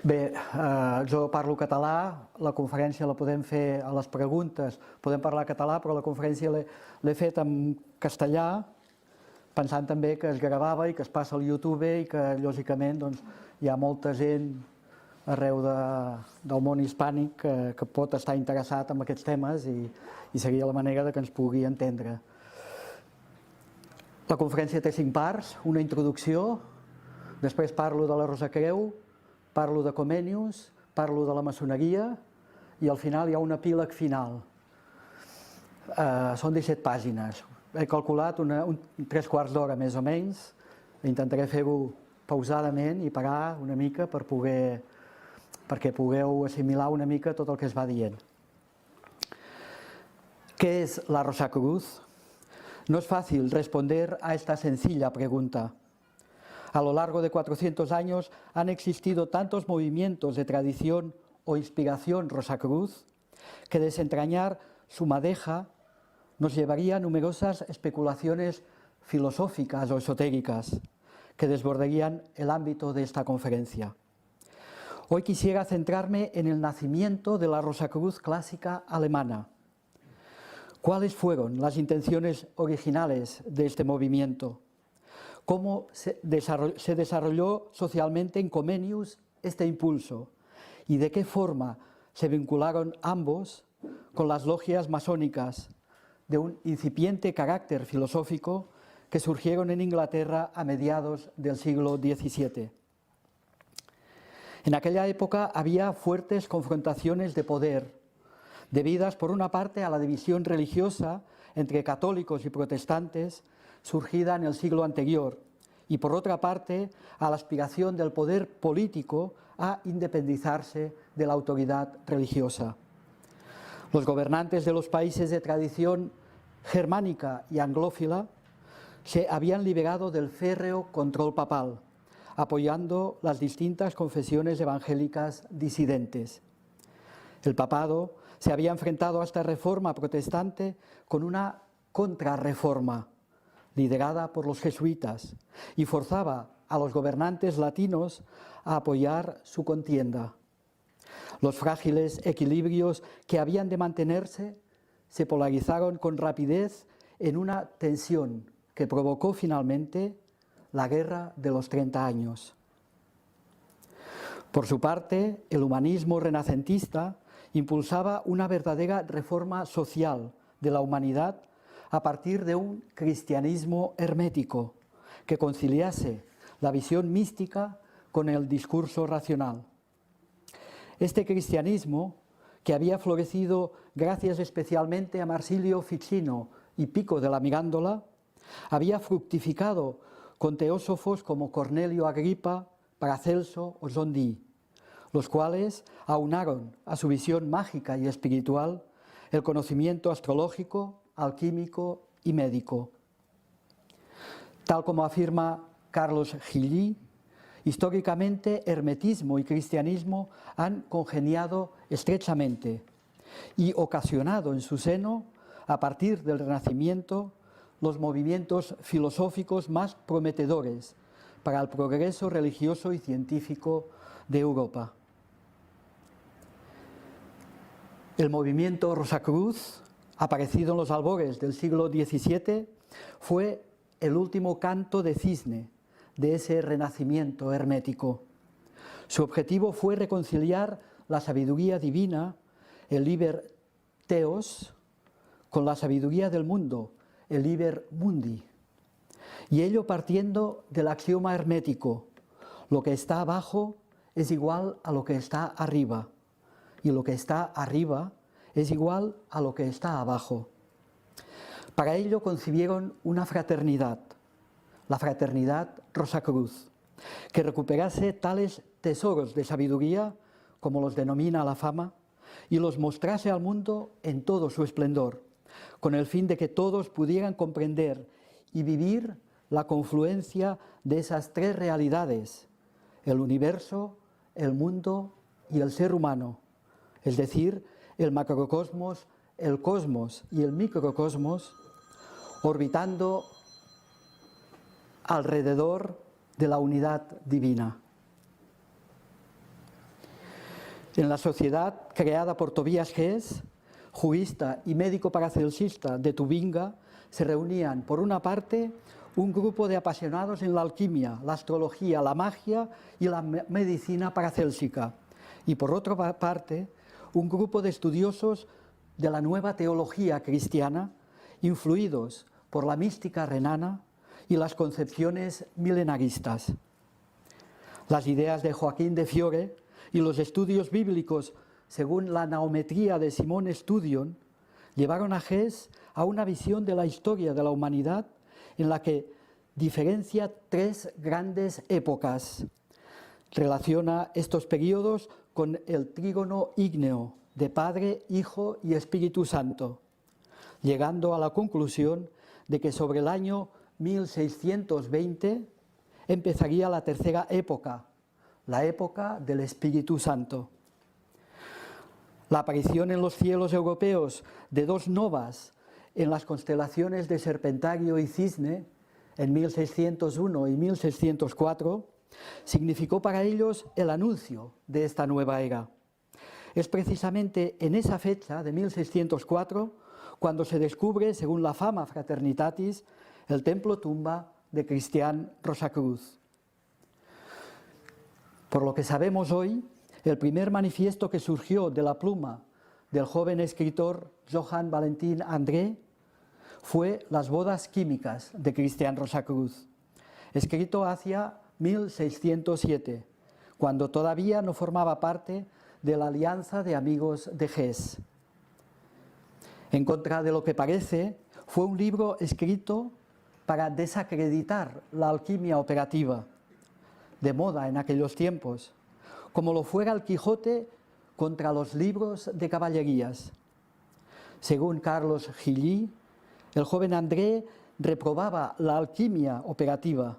Bé, jo parlo català, la conferència la podem fer a les preguntes, podem parlar català, però la conferència l'he fet en castellà, pensant també que es gravava i que es passa al YouTube i que, lògicament, doncs, hi ha molta gent arreu del món hispànic que pot estar interessat en aquests temes i seria la manera de que ens pugui entendre. La conferència té 5 parts, una introducció, després parlo de la Rosacreu, parlo de Comenius, parlo de la maçoneria i al final hi ha un epíleg final. Són 17 pàgines. He calculat 3/4 d'hora més o menys. Intentaré fer-ho pausadament i parar una mica perquè pugueu assimilar una mica tot el que es va dient. ¿Qué es la Rosacruz? No es fácil responder a esta sencilla pregunta. A lo largo de 400 años han existido tantos movimientos de tradición o inspiración Rosacruz que desentrañar su madeja nos llevaría a numerosas especulaciones filosóficas o esotéricas que desbordarían el ámbito de esta conferencia. Hoy quisiera centrarme en el nacimiento de la Rosacruz clásica alemana. ¿Cuáles fueron las intenciones originales de este movimiento? ¿Cómo se desarrolló socialmente en Comenius este impulso? ¿Y de qué forma se vincularon ambos con las logias masónicas de un incipiente carácter filosófico que surgieron en Inglaterra a mediados del siglo XVII? En aquella época había fuertes confrontaciones de poder, debidas por una parte a la división religiosa entre católicos y protestantes, surgida en el siglo anterior, y por otra parte a la aspiración del poder político a independizarse de la autoridad religiosa. Los gobernantes de los países de tradición germánica y anglófila se habían liberado del férreo control papal, apoyando las distintas confesiones evangélicas disidentes. El papado se había enfrentado a esta reforma protestante con una contrarreforma, liderada por los jesuitas, y forzaba a los gobernantes latinos a apoyar su contienda. Los frágiles equilibrios que habían de mantenerse se polarizaron con rapidez en una tensión que provocó finalmente la Guerra de los 30 años. Por su parte, el humanismo renacentista impulsaba una verdadera reforma social de la humanidad a partir de un cristianismo hermético que conciliase la visión mística con el discurso racional. Este cristianismo, que había florecido gracias especialmente a Marsilio Ficino y Pico de la Mirándola, había fructificado con teósofos como Cornelio Agripa, Paracelso o Sondí, los cuales aunaron a su visión mágica y espiritual el conocimiento astrológico, alquímico y médico. Tal como afirma Carlos Gilly, históricamente hermetismo y cristianismo han congeniado estrechamente y ocasionado en su seno, a partir del Renacimiento, los movimientos filosóficos más prometedores para el progreso religioso y científico de Europa. El movimiento Rosacruz, aparecido en los albores del siglo XVII, fue el último canto de cisne de ese renacimiento hermético. Su objetivo fue reconciliar la sabiduría divina, el liber theos, con la sabiduría del mundo, el liber mundi, y ello partiendo del axioma hermético: lo que está abajo es igual a lo que está arriba, y lo que está arriba es igual a lo que está abajo. Para ello concibieron una fraternidad, la fraternidad Rosacruz, que recuperase tales tesoros de sabiduría, como los denomina la fama, y los mostrase al mundo en todo su esplendor, con el fin de que todos pudieran comprender y vivir la confluencia de esas tres realidades: el universo, el mundo y el ser humano, es decir, el macrocosmos, el cosmos y el microcosmos, orbitando alrededor de la unidad divina. En la sociedad creada por Tobías Hess, jurista y médico paracelsista de Tubinga, se reunían, por una parte, un grupo de apasionados en la alquimia, la astrología, la magia y la medicina paracélsica, y por otra parte, un grupo de estudiosos de la nueva teología cristiana, influidos por la mística renana y las concepciones milenaristas. Las ideas de Joaquín de Fiore y los estudios bíblicos según la naometría de Simón Stüdion llevaron a Hess a una visión de la historia de la humanidad en la que diferencia tres grandes épocas. Relaciona estos periodos con el trígono ígneo de Padre, Hijo y Espíritu Santo, llegando a la conclusión de que sobre el año 1620 empezaría la tercera época, la época del Espíritu Santo. La aparición en los cielos europeos de dos novas en las constelaciones de Serpentario y Cisne en 1601 y 1604 significó para ellos el anuncio de esta nueva era. Es precisamente en esa fecha de 1604 cuando se descubre, según la Fama Fraternitatis, el templo-tumba de Cristián Rosacruz. Por lo que sabemos hoy, el primer manifiesto que surgió de la pluma del joven escritor Johann Valentin André fue Las bodas químicas de Cristián Rosacruz, escrito hacia 1607, cuando todavía no formaba parte de la Alianza de Amigos de Hess. En contra de lo que parece, fue un libro escrito para desacreditar la alquimia operativa, de moda en aquellos tiempos, como lo fuera el Quijote contra los libros de caballerías. Según Carlos Gilly, el joven André reprobaba la alquimia operativa,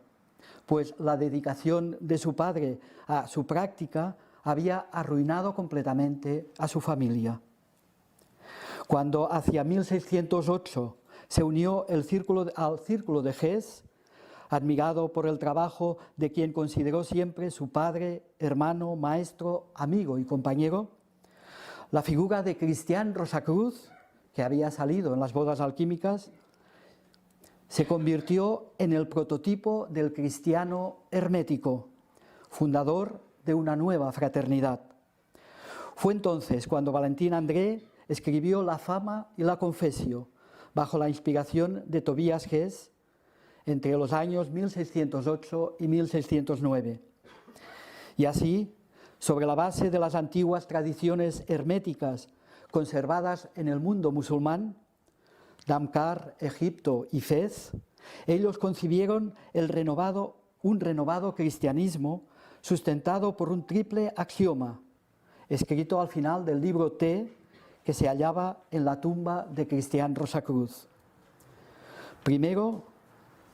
pues la dedicación de su padre a su práctica había arruinado completamente a su familia. Cuando hacia 1608 se unió al círculo de Hess, admirado por el trabajo de quien consideró siempre su padre, hermano, maestro, amigo y compañero, la figura de Cristián Rosacruz, que había salido en las bodas alquímicas, se convirtió en el prototipo del cristiano hermético, fundador de una nueva fraternidad. Fue entonces cuando Valentin André escribió La Fama y la Confessio, bajo la inspiración de Tobías Hess, entre los años 1608 y 1609. Y así, sobre la base de las antiguas tradiciones herméticas conservadas en el mundo musulmán, Damcar, Egipto y Fez, ellos concibieron un renovado cristianismo sustentado por un triple axioma, escrito al final del libro T, que se hallaba en la tumba de Cristián Rosacruz. Primero,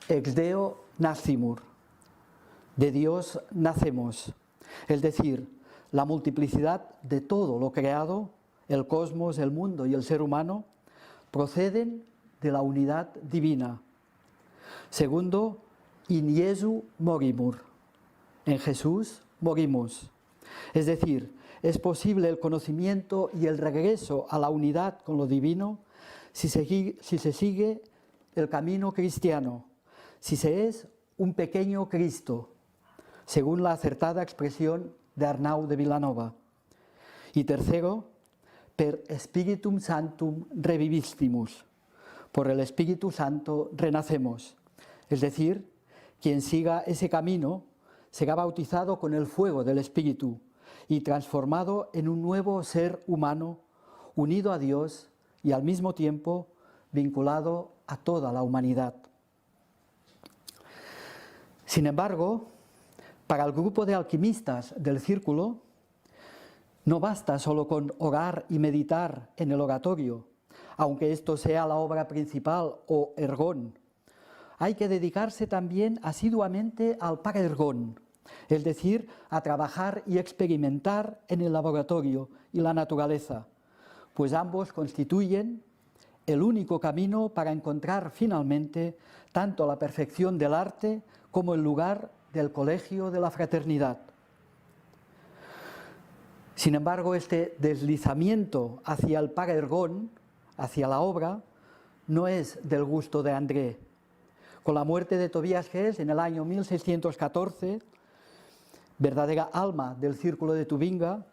ex Deo nascimur, de Dios nacemos, es decir, la multiplicidad de todo lo creado, el cosmos, el mundo y el ser humano, proceden de la unidad divina. Segundo, in Jesu morimur, en Jesús morimos, es decir, es posible el conocimiento y el regreso a la unidad con lo divino si se sigue el camino cristiano, si se es un pequeño Cristo, según la acertada expresión de Arnau de Vilanova. Y tercero, per Spiritum Sanctum revivistimus, por el Espíritu Santo renacemos, es decir, quien siga ese camino será bautizado con el fuego del Espíritu y transformado en un nuevo ser humano, unido a Dios y al mismo tiempo vinculado a toda la humanidad. Sin embargo, para el grupo de alquimistas del círculo, no basta solo con orar y meditar en el oratorio, aunque esto sea la obra principal o ergón. Hay que dedicarse también asiduamente al paraergón, es decir, a trabajar y experimentar en el laboratorio y la naturaleza, pues ambos constituyen el único camino para encontrar finalmente tanto la perfección del arte como el lugar del colegio de la fraternidad. Sin embargo, este deslizamiento hacia el pagergón, hacia la obra, no es del gusto de André. Con la muerte de Tobias Hess en el año 1614, verdadera alma del Círculo de Tubinga,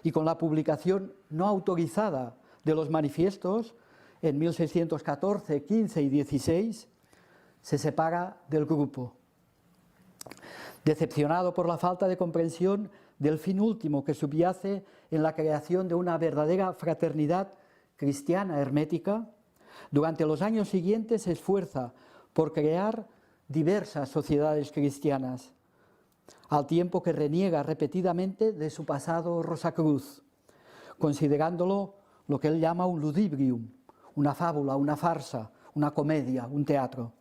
y con la publicación no autorizada de los manifiestos en 1614, 15 y 16, se separa del grupo. Decepcionado por la falta de comprensión del fin último que subyace en la creación de una verdadera fraternidad cristiana hermética, durante los años siguientes se esfuerza por crear diversas sociedades cristianas, al tiempo que reniega repetidamente de su pasado Rosacruz, considerándolo lo que él llama un ludibrium, una fábula, una farsa, una comedia, un teatro.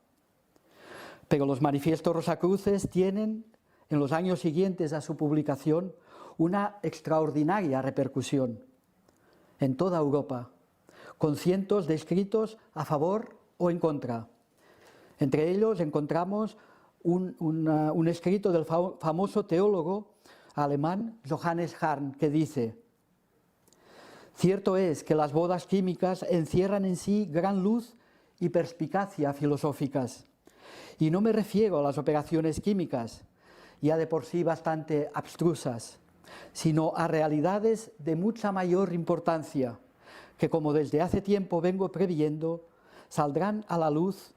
Pero los manifiestos rosacruces tienen, en los años siguientes a su publicación, una extraordinaria repercusión en toda Europa, con cientos de escritos a favor o en contra. Entre ellos encontramos un escrito del famoso teólogo alemán Johannes Hahn, que dice: cierto es que las bodas químicas encierran en sí gran luz y perspicacia filosóficas, y no me refiero a las operaciones químicas, ya de por sí bastante abstrusas, sino a realidades de mucha mayor importancia, que como desde hace tiempo vengo previendo, saldrán a la luz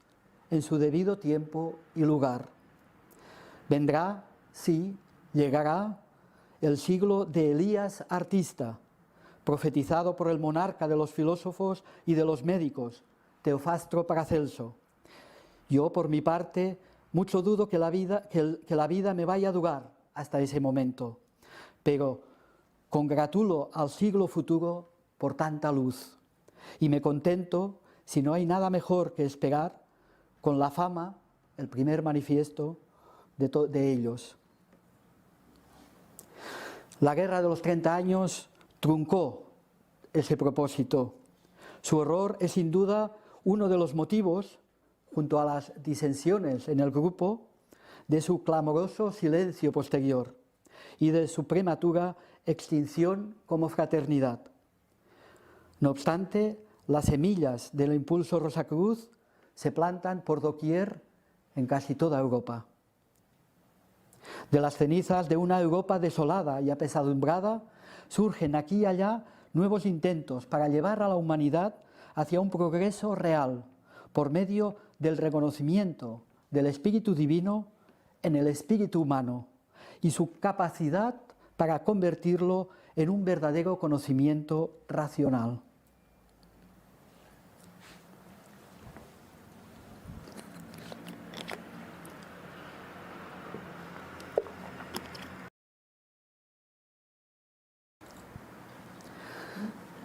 en su debido tiempo y lugar. Vendrá, sí, llegará el siglo de Elías artista, profetizado por el monarca de los filósofos y de los médicos, Teofastro Paracelso. Yo, por mi parte, mucho dudo que la vida me vaya a durar hasta ese momento, pero congratulo al siglo futuro por tanta luz y me contento, si no hay nada mejor que esperar, con la fama, el primer manifiesto de ellos. La guerra de los 30 años truncó ese propósito. Su horror es sin duda uno de los motivos, junto a las disensiones en el grupo, de su clamoroso silencio posterior y de su prematura extinción como fraternidad. No obstante, las semillas del impulso Rosacruz se plantan por doquier en casi toda Europa. De las cenizas de una Europa desolada y apesadumbrada surgen aquí y allá nuevos intentos para llevar a la humanidad hacia un progreso real por medio del reconocimiento del espíritu divino en el espíritu humano y su capacidad para convertirlo en un verdadero conocimiento racional.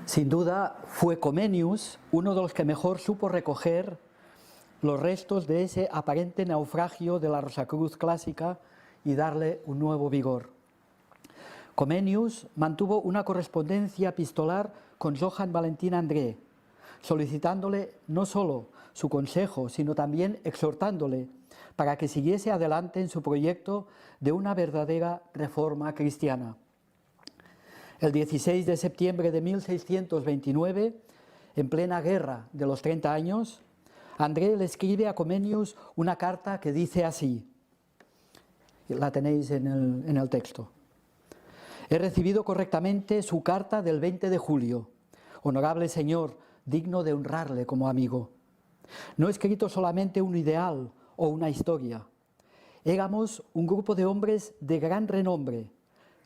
Sin duda fue Comenius uno de los que mejor supo recoger los restos de ese aparente naufragio de la Rosacruz clásica y darle un nuevo vigor. Comenius mantuvo una correspondencia epistolar con Johann Valentin André, solicitándole no solo su consejo, sino también exhortándole para que siguiese adelante en su proyecto de una verdadera reforma cristiana. El 16 de septiembre de 1629, en plena guerra de los 30 años, André le escribe a Comenius una carta que dice así, la tenéis en el texto: he recibido correctamente su carta del 20 de julio, honorable señor, digno de honrarle como amigo. No he escrito solamente un ideal o una historia, éramos un grupo de hombres de gran renombre,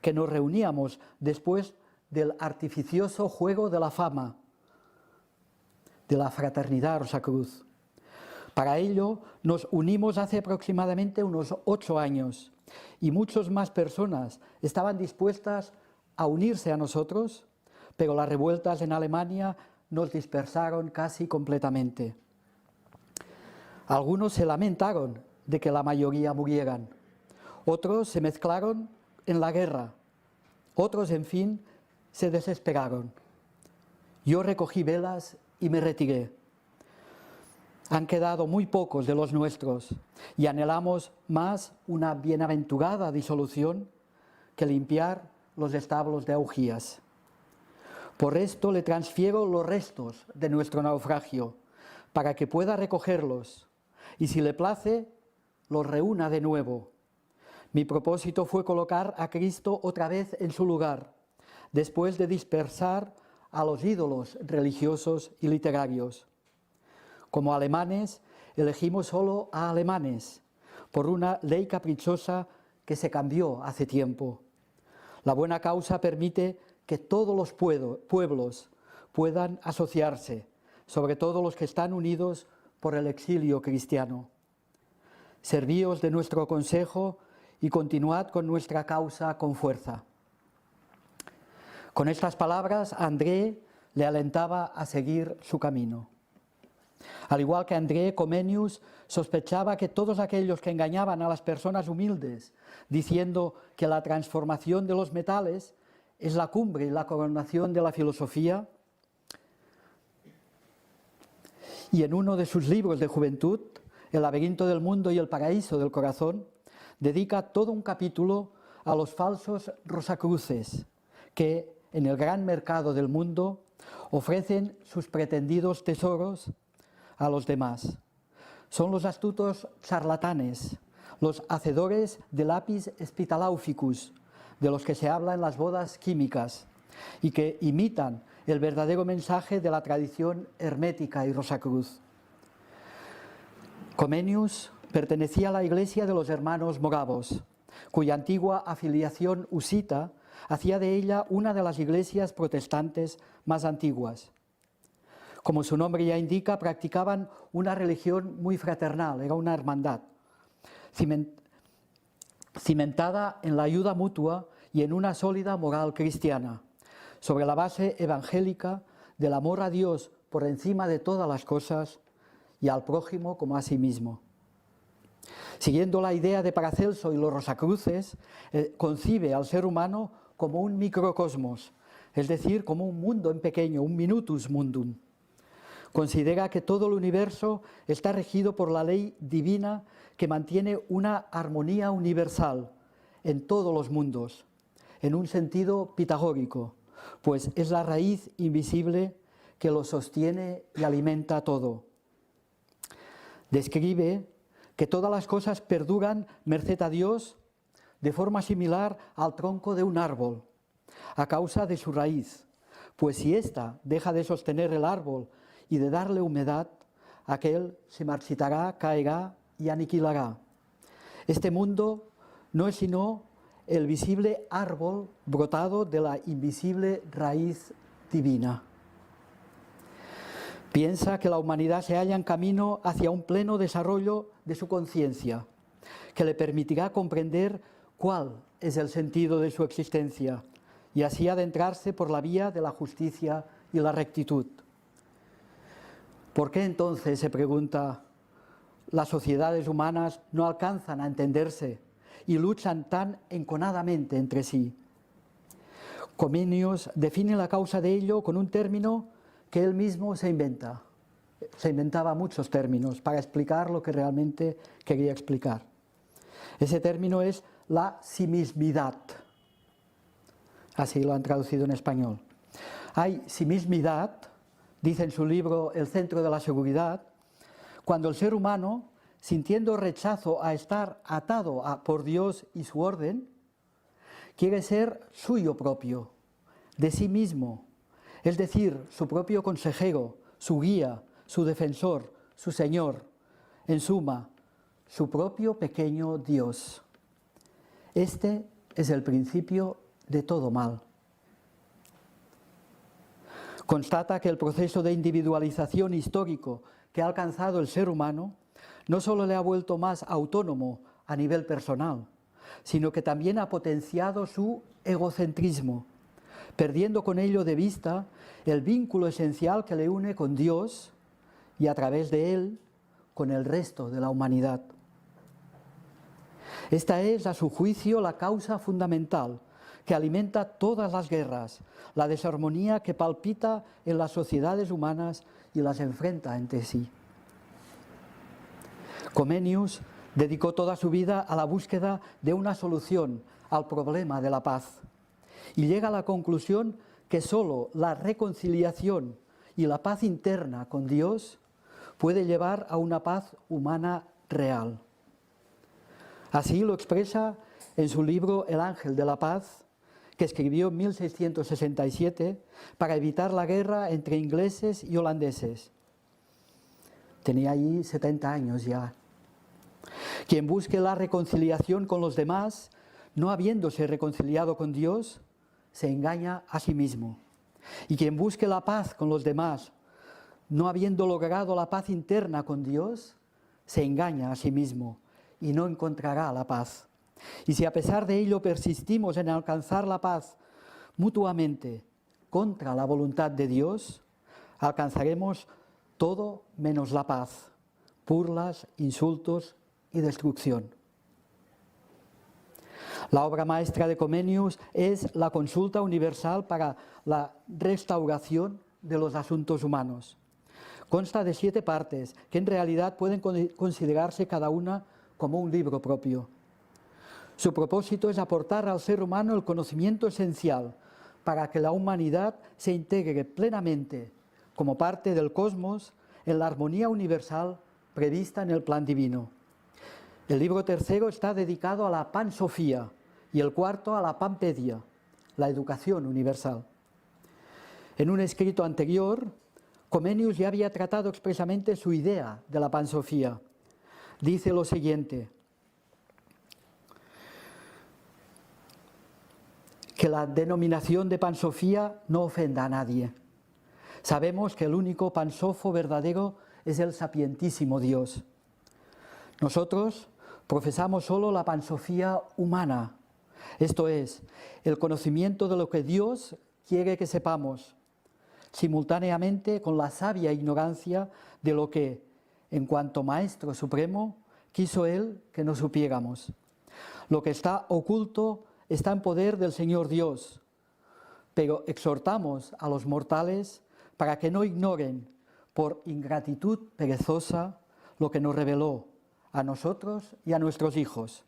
que nos reuníamos después del artificioso juego de la fama, de la fraternidad Rosacruz. Para ello nos unimos hace aproximadamente unos 8 años y muchas más personas estaban dispuestas a unirse a nosotros, pero las revueltas en Alemania nos dispersaron casi completamente. Algunos se lamentaron de que la mayoría murieran, otros se mezclaron en la guerra, otros, en fin, se desesperaron. Yo recogí velas y me retiré. Han quedado muy pocos de los nuestros y anhelamos más una bienaventurada disolución que limpiar los establos de Augías. Por esto le transfiero los restos de nuestro naufragio, para que pueda recogerlos, y si le place, los reúna de nuevo. Mi propósito fue colocar a Cristo otra vez en su lugar, después de dispersar a los ídolos religiosos y literarios. Como alemanes, elegimos solo a alemanes, por una ley caprichosa que se cambió hace tiempo. La buena causa permite que todos los pueblos puedan asociarse, sobre todo los que están unidos por el exilio cristiano. Servíos de nuestro consejo y continuad con nuestra causa con fuerza. Con estas palabras, André le alentaba a seguir su camino. Al igual que André, Comenius sospechaba que todos aquellos que engañaban a las personas humildes, diciendo que la transformación de los metales es la cumbre y la coronación de la filosofía, y en uno de sus libros de juventud, El laberinto del mundo y el paraíso del corazón, dedica todo un capítulo a los falsos rosacruces que, en el gran mercado del mundo, ofrecen sus pretendidos tesoros a los demás. Son los astutos charlatanes, los hacedores de lapis spitalauficus, de los que se habla en las bodas químicas y que imitan el verdadero mensaje de la tradición hermética y rosacruz. Comenius pertenecía a la iglesia de los hermanos moravos, cuya antigua afiliación husita hacía de ella una de las iglesias protestantes más antiguas. Como su nombre ya indica, practicaban una religión muy fraternal, era una hermandad, cimentada en la ayuda mutua y en una sólida moral cristiana, sobre la base evangélica del amor a Dios por encima de todas las cosas y al prójimo como a sí mismo. Siguiendo la idea de Paracelso y los Rosacruces, concibe al ser humano como un microcosmos, es decir, como un mundo en pequeño, un minutus mundum. Considera que todo el universo está regido por la ley divina que mantiene una armonía universal en todos los mundos, en un sentido pitagórico, pues es la raíz invisible que lo sostiene y alimenta todo. Describe que todas las cosas perduran merced a Dios de forma similar al tronco de un árbol, a causa de su raíz, pues si ésta deja de sostener el árbol y de darle humedad, aquel se marchitará, caerá y aniquilará. Este mundo no es sino el visible árbol brotado de la invisible raíz divina. Piensa que la humanidad se halla en camino hacia un pleno desarrollo de su conciencia, que le permitirá comprender cuál es el sentido de su existencia y así adentrarse por la vía de la justicia y la rectitud. ¿Por qué entonces, se pregunta, las sociedades humanas no alcanzan a entenderse y luchan tan enconadamente entre sí? Comenius define la causa de ello con un término que él mismo se inventa. Se inventaba muchos términos para explicar lo que realmente quería explicar. Ese término es la simismidad. Así lo han traducido en español. Hay simismidad, dice en su libro El centro de la seguridad, cuando el ser humano, sintiendo rechazo a estar atado por Dios y su orden, quiere ser suyo propio, de sí mismo, es decir, su propio consejero, su guía, su defensor, su señor, en suma, su propio pequeño Dios. Este es el principio de todo mal. Constata que el proceso de individualización histórico que ha alcanzado el ser humano no solo le ha vuelto más autónomo a nivel personal, sino que también ha potenciado su egocentrismo, perdiendo con ello de vista el vínculo esencial que le une con Dios y a través de él con el resto de la humanidad. Esta es, a su juicio, la causa fundamental que alimenta todas las guerras, la desarmonía que palpita en las sociedades humanas y las enfrenta entre sí. Comenius dedicó toda su vida a la búsqueda de una solución al problema de la paz y llega a la conclusión que solo la reconciliación y la paz interna con Dios puede llevar a una paz humana real. Así lo expresa en su libro El Ángel de la Paz, que escribió en 1667 para evitar la guerra entre ingleses y holandeses. Tenía allí 70 años ya. Quien busque la reconciliación con los demás, no habiéndose reconciliado con Dios, se engaña a sí mismo. Y quien busque la paz con los demás, no habiendo logrado la paz interna con Dios, se engaña a sí mismo y no encontrará la paz. Y si a pesar de ello persistimos en alcanzar la paz mutuamente contra la voluntad de Dios, alcanzaremos todo menos la paz, burlas, insultos y destrucción. La obra maestra de Comenius es la Consulta Universal para la Restauración de los Asuntos Humanos. Consta de 7 partes, que en realidad pueden considerarse cada una como un libro propio. Su propósito es aportar al ser humano el conocimiento esencial para que la humanidad se integre plenamente como parte del cosmos en la armonía universal prevista en el plan divino. El libro tercero está dedicado a la pansofía y el cuarto a la pampedia, la educación universal. En un escrito anterior, Comenius ya había tratado expresamente su idea de la pansofía. Dice lo siguiente: que la denominación de pansofía no ofenda a nadie. Sabemos que el único pansofo verdadero es el sapientísimo Dios. Nosotros profesamos solo la pansofía humana, esto es, el conocimiento de lo que Dios quiere que sepamos, simultáneamente con la sabia ignorancia de lo que, en cuanto Maestro Supremo, quiso Él que no supiéramos. Lo que está oculto está en poder del Señor Dios, pero exhortamos a los mortales para que no ignoren por ingratitud perezosa lo que nos reveló a nosotros y a nuestros hijos.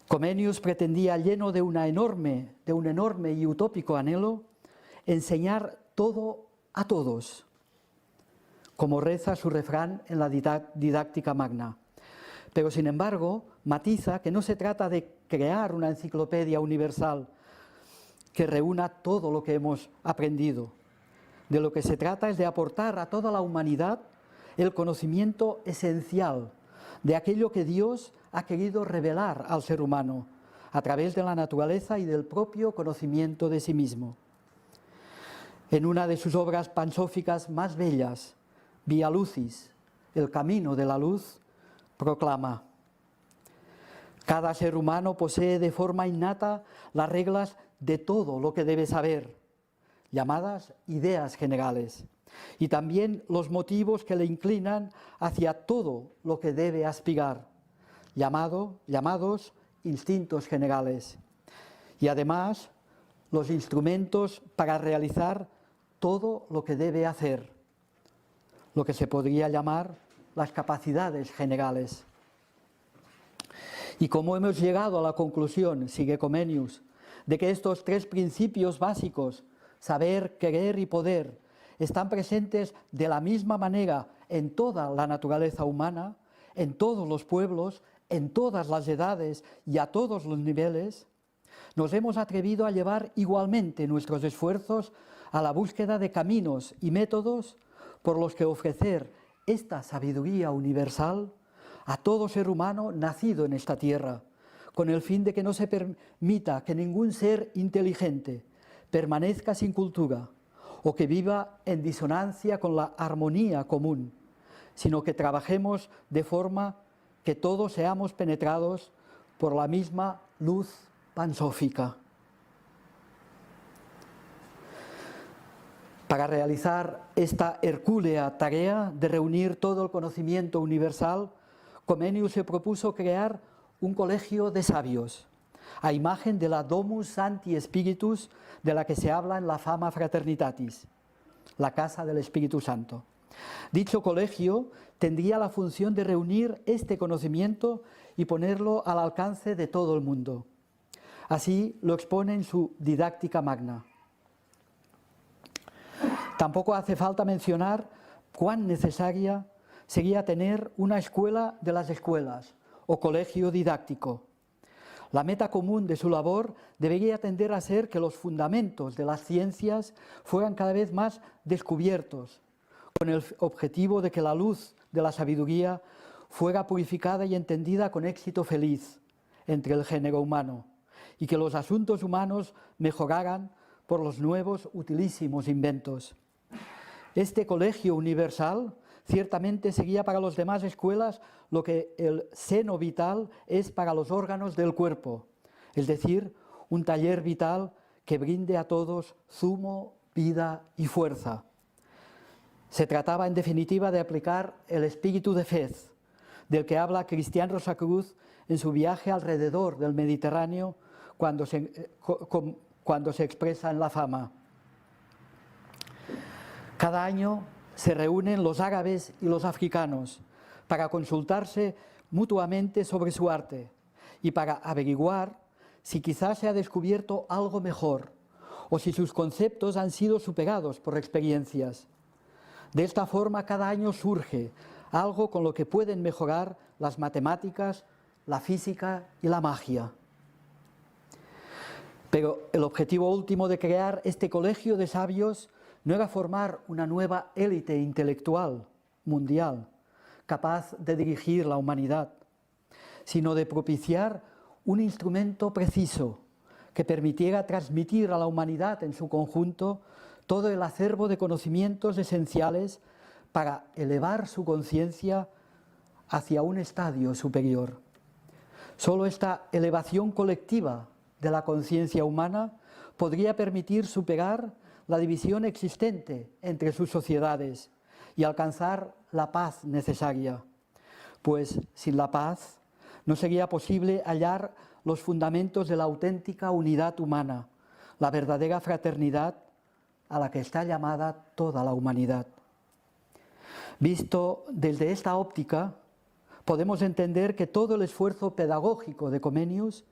Comenius pretendía, lleno de un enorme y utópico anhelo, enseñar todo a todos, como reza su refrán en la Didáctica Magna. Pero, sin embargo, matiza que no se trata de crear una enciclopedia universal que reúna todo lo que hemos aprendido. De lo que se trata es de aportar a toda la humanidad el conocimiento esencial de aquello que Dios ha querido revelar al ser humano a través de la naturaleza y del propio conocimiento de sí mismo. En una de sus obras pansóficas más bellas, Via Lucis, el camino de la luz, proclama: cada ser humano posee de forma innata las reglas de todo lo que debe saber, llamadas ideas generales, y también los motivos que le inclinan hacia todo lo que debe aspirar, llamados instintos generales, y además los instrumentos para realizar todo lo que debe hacer, lo que se podría llamar las capacidades generales. Y como hemos llegado a la conclusión, sigue Comenius, de que estos 3 principios básicos, saber, querer y poder, están presentes de la misma manera en toda la naturaleza humana, en todos los pueblos, en todas las edades y a todos los niveles, nos hemos atrevido a llevar igualmente nuestros esfuerzos a la búsqueda de caminos y métodos por los que ofrecer esta sabiduría universal a todo ser humano nacido en esta tierra, con el fin de que no se permita que ningún ser inteligente permanezca sin cultura o que viva en disonancia con la armonía común, sino que trabajemos de forma que todos seamos penetrados por la misma luz pansófica. Para realizar esta hercúlea tarea de reunir todo el conocimiento universal, Comenius se propuso crear un colegio de sabios, a imagen de la Domus Sancti Spiritus de la que se habla en la Fama Fraternitatis, la Casa del Espíritu Santo. Dicho colegio tendría la función de reunir este conocimiento y ponerlo al alcance de todo el mundo. Así lo expone en su Didáctica Magna. Tampoco hace falta mencionar cuán necesaria sería tener una escuela de las escuelas o colegio didáctico. La meta común de su labor debería tender a ser que los fundamentos de las ciencias fueran cada vez más descubiertos, con el objetivo de que la luz de la sabiduría fuera purificada y entendida con éxito feliz entre el género humano, y que los asuntos humanos mejoraran por los nuevos utilísimos inventos. Este colegio universal ciertamente sería para las demás escuelas lo que el seno vital es para los órganos del cuerpo, es decir, un taller vital que brinde a todos zumo, vida y fuerza. Se trataba, en definitiva, de aplicar el espíritu de fe, del que habla Cristian Rosacruz en su viaje alrededor del Mediterráneo cuando se expresa en La Fama. Cada año se reúnen los árabes y los africanos para consultarse mutuamente sobre su arte y para averiguar si quizás se ha descubierto algo mejor o si sus conceptos han sido superados por experiencias. De esta forma, cada año surge algo con lo que pueden mejorar las matemáticas, la física y la magia. Pero el objetivo último de crear este colegio de sabios no era formar una nueva élite intelectual mundial, capaz de dirigir la humanidad, sino de propiciar un instrumento preciso que permitiera transmitir a la humanidad en su conjunto todo el acervo de conocimientos esenciales para elevar su conciencia hacia un estadio superior. Solo esta elevación colectiva de la conciencia humana podría permitir superar la división existente entre sus sociedades y alcanzar la paz necesaria, pues sin la paz no sería posible hallar los fundamentos de la auténtica unidad humana, la verdadera fraternidad a la que está llamada toda la humanidad. Visto desde esta óptica, podemos entender que todo el esfuerzo pedagógico de Comenius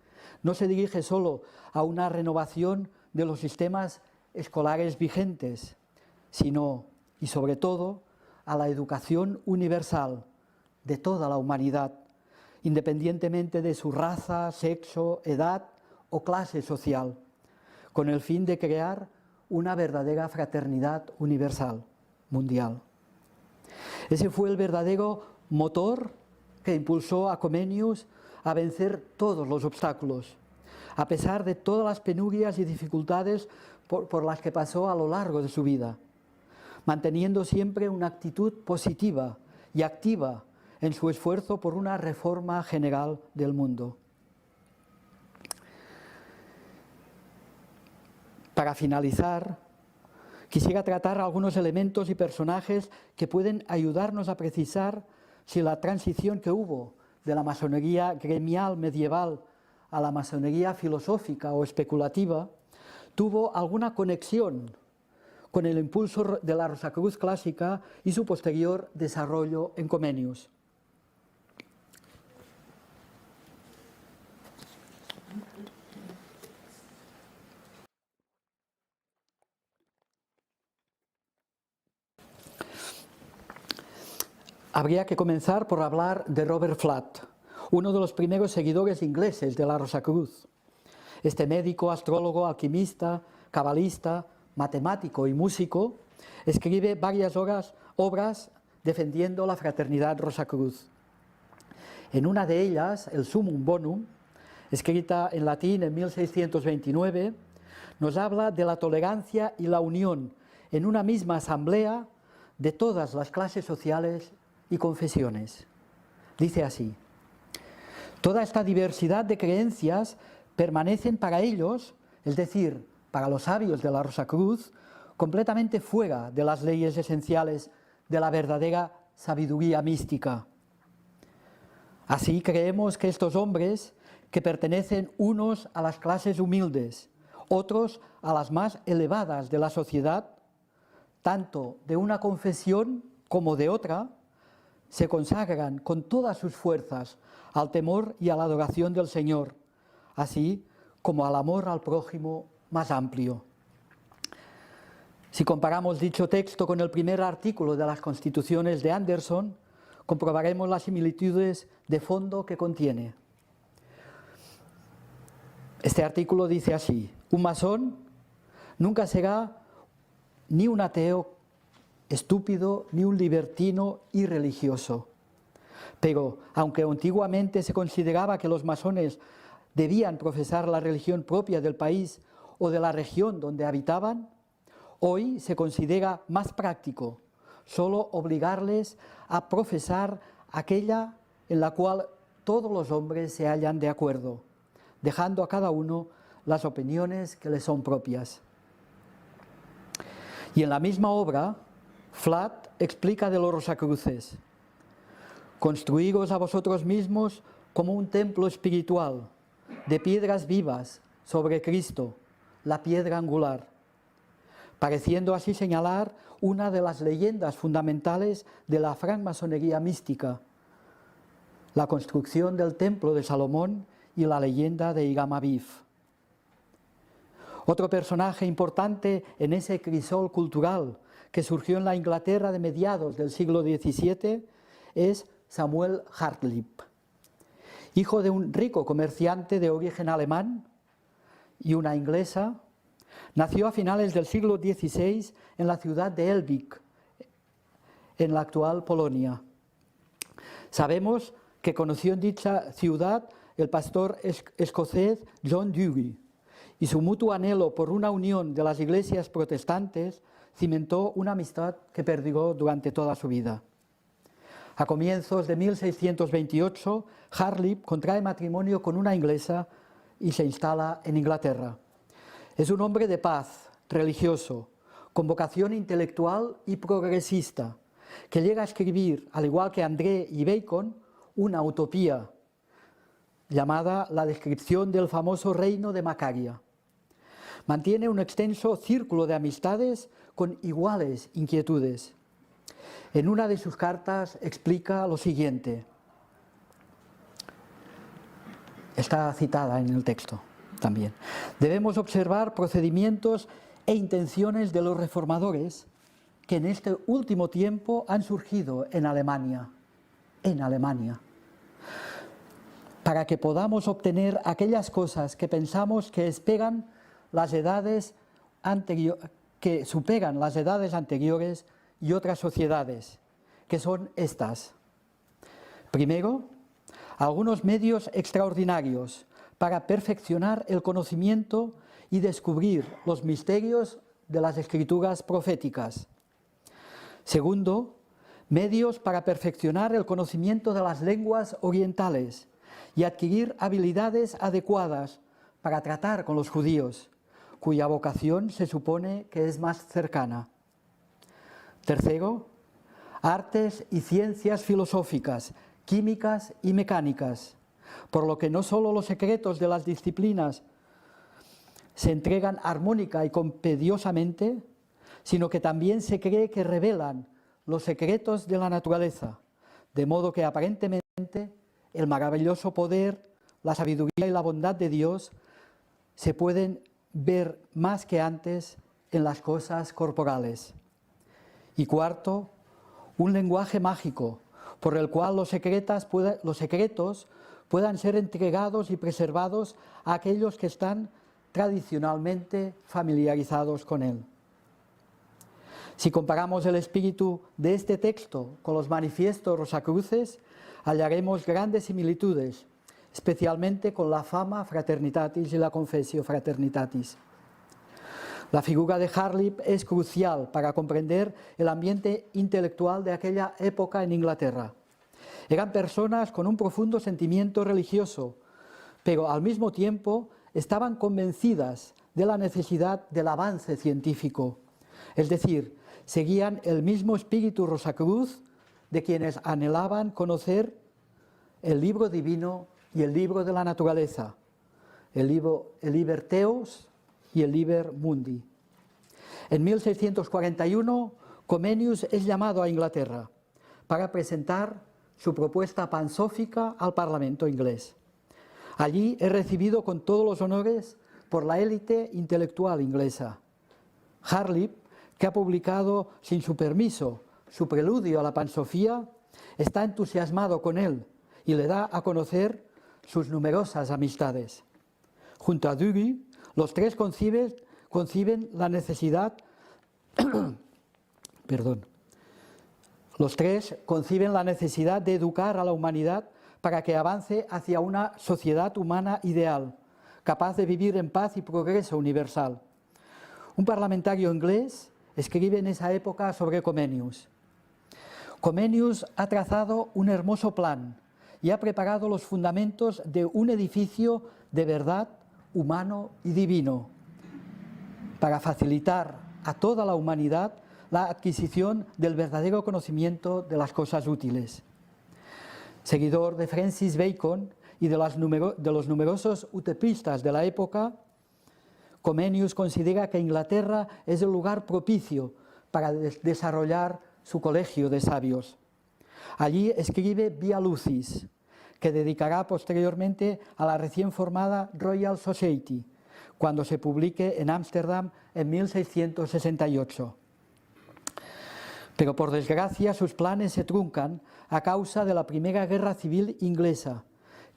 no se dirige solo a una renovación de los sistemas escolares vigentes, sino, y sobre todo, a la educación universal de toda la humanidad, independientemente de su raza, sexo, edad o clase social, con el fin de crear una verdadera fraternidad universal, mundial. Ese fue el verdadero motor que impulsó a Comenius a vencer todos los obstáculos, a pesar de todas las penurias y dificultades por las que pasó a lo largo de su vida, manteniendo siempre una actitud positiva y activa en su esfuerzo por una reforma general del mundo. Para finalizar, quisiera tratar algunos elementos y personajes que pueden ayudarnos a precisar si la transición que hubo de la masonería gremial medieval a la masonería filosófica o especulativa tuvo alguna conexión con el impulso de la Rosacruz clásica y su posterior desarrollo en Comenius. Habría que comenzar por hablar de Robert Flatt, uno de los primeros seguidores ingleses de la Rosacruz. Este médico, astrólogo, alquimista, cabalista, matemático y músico escribe varias obras defendiendo la fraternidad Rosacruz. En una de ellas, el Summum Bonum, escrita en latín en 1629, nos habla de la tolerancia y la unión en una misma asamblea de todas las clases sociales y confesiones. Dice así: toda esta diversidad de creencias permanecen para ellos, es decir, para los sabios de la Rosacruz, completamente fuera de las leyes esenciales de la verdadera sabiduría mística. Así creemos que estos hombres, que pertenecen unos a las clases humildes, otros a las más elevadas de la sociedad, tanto de una confesión como de otra, se consagran con todas sus fuerzas al temor y a la adoración del Señor, así como al amor al prójimo más amplio. Si comparamos dicho texto con el primer artículo de las Constituciones de Anderson, comprobaremos las similitudes de fondo que contiene. Este artículo dice así: un masón nunca será ni un ateo estúpido ni un libertino irreligioso. Pero, aunque antiguamente se consideraba que los masones debían profesar la religión propia del país o de la región donde habitaban, hoy se considera más práctico solo obligarles a profesar aquella en la cual todos los hombres se hallan de acuerdo, dejando a cada uno las opiniones que le son propias. Y en la misma obra, Flatt explica de los Rosacruces: construíos a vosotros mismos como un templo espiritual, de piedras vivas, sobre Cristo, la piedra angular, pareciendo así señalar una de las leyendas fundamentales de la francmasonería mística, la construcción del templo de Salomón y la leyenda de Hiram Abiv. Otro personaje importante en ese crisol cultural que surgió en la Inglaterra de mediados del siglo XVII es Samuel Hartlib, hijo de un rico comerciante de origen alemán y una inglesa. Nació a finales del siglo XVI en la ciudad de Elvik, en la actual Polonia. Sabemos que conoció en dicha ciudad el pastor escocés John Dewey, y su mutuo anhelo por una unión de las iglesias protestantes cimentó una amistad que perduró durante toda su vida. A comienzos de 1628, Hartlib contrae matrimonio con una inglesa y se instala en Inglaterra. Es un hombre de paz, religioso, con vocación intelectual y progresista, que llega a escribir, al igual que André y Bacon, una utopía llamada La descripción del famoso reino de Macaria. Mantiene un extenso círculo de amistades con iguales inquietudes. En una de sus cartas explica lo siguiente. Está citada en el texto también. Debemos observar procedimientos e intenciones de los reformadores que en este último tiempo han surgido en Alemania, para que podamos obtener aquellas cosas que pensamos que superan las edades anteriores y otras sociedades, que son estas. Primero, algunos medios extraordinarios para perfeccionar el conocimiento y descubrir los misterios de las escrituras proféticas. Segundo, medios para perfeccionar el conocimiento de las lenguas orientales y adquirir habilidades adecuadas para tratar con los judíos, cuya vocación se supone que es más cercana. Tercero, artes y ciencias filosóficas, químicas y mecánicas, por lo que no solo los secretos de las disciplinas se entregan armónica y compendiosamente, sino que también se cree que revelan los secretos de la naturaleza, de modo que aparentemente el maravilloso poder, la sabiduría y la bondad de Dios se pueden ver más que antes en las cosas corporales. Y cuarto, un lenguaje mágico por el cual los secretos puedan ser entregados y preservados a aquellos que están tradicionalmente familiarizados con él. Si comparamos el espíritu de este texto con los manifiestos rosacruces, hallaremos grandes similitudes, especialmente con la Fama Fraternitatis y la Confessio Fraternitatis. La figura de Hartlib es crucial para comprender el ambiente intelectual de aquella época en Inglaterra. Eran personas con un profundo sentimiento religioso, pero al mismo tiempo estaban convencidas de la necesidad del avance científico, es decir, seguían el mismo espíritu Rosacruz de quienes anhelaban conocer el libro divino y el libro de la naturaleza, el Liber Theos y el Liber Mundi. En 1641, Comenius es llamado a Inglaterra para presentar su propuesta pansófica al Parlamento inglés. Allí es recibido con todos los honores por la élite intelectual inglesa. Harlip, que ha publicado sin su permiso su preludio a la Pansofía, está entusiasmado con él y le da a conocer sus numerosas amistades. Junto a Dury, los tres conciben la necesidad de educar a la humanidad para que avance hacia una sociedad humana ideal, capaz de vivir en paz y progreso universal. Un parlamentario inglés escribe en esa época sobre Comenius. Comenius ha trazado un hermoso plan y ha preparado los fundamentos de un edificio de verdad, humano y divino, para facilitar a toda la humanidad la adquisición del verdadero conocimiento de las cosas útiles. Seguidor de Francis Bacon y de los numerosos utopistas de la época, Comenius considera que Inglaterra es el lugar propicio para desarrollar su colegio de sabios. Allí escribe Via Lucis, que dedicará posteriormente a la recién formada Royal Society, cuando se publique en Ámsterdam en 1668. Pero por desgracia sus planes se truncan a causa de la Primera Guerra Civil Inglesa,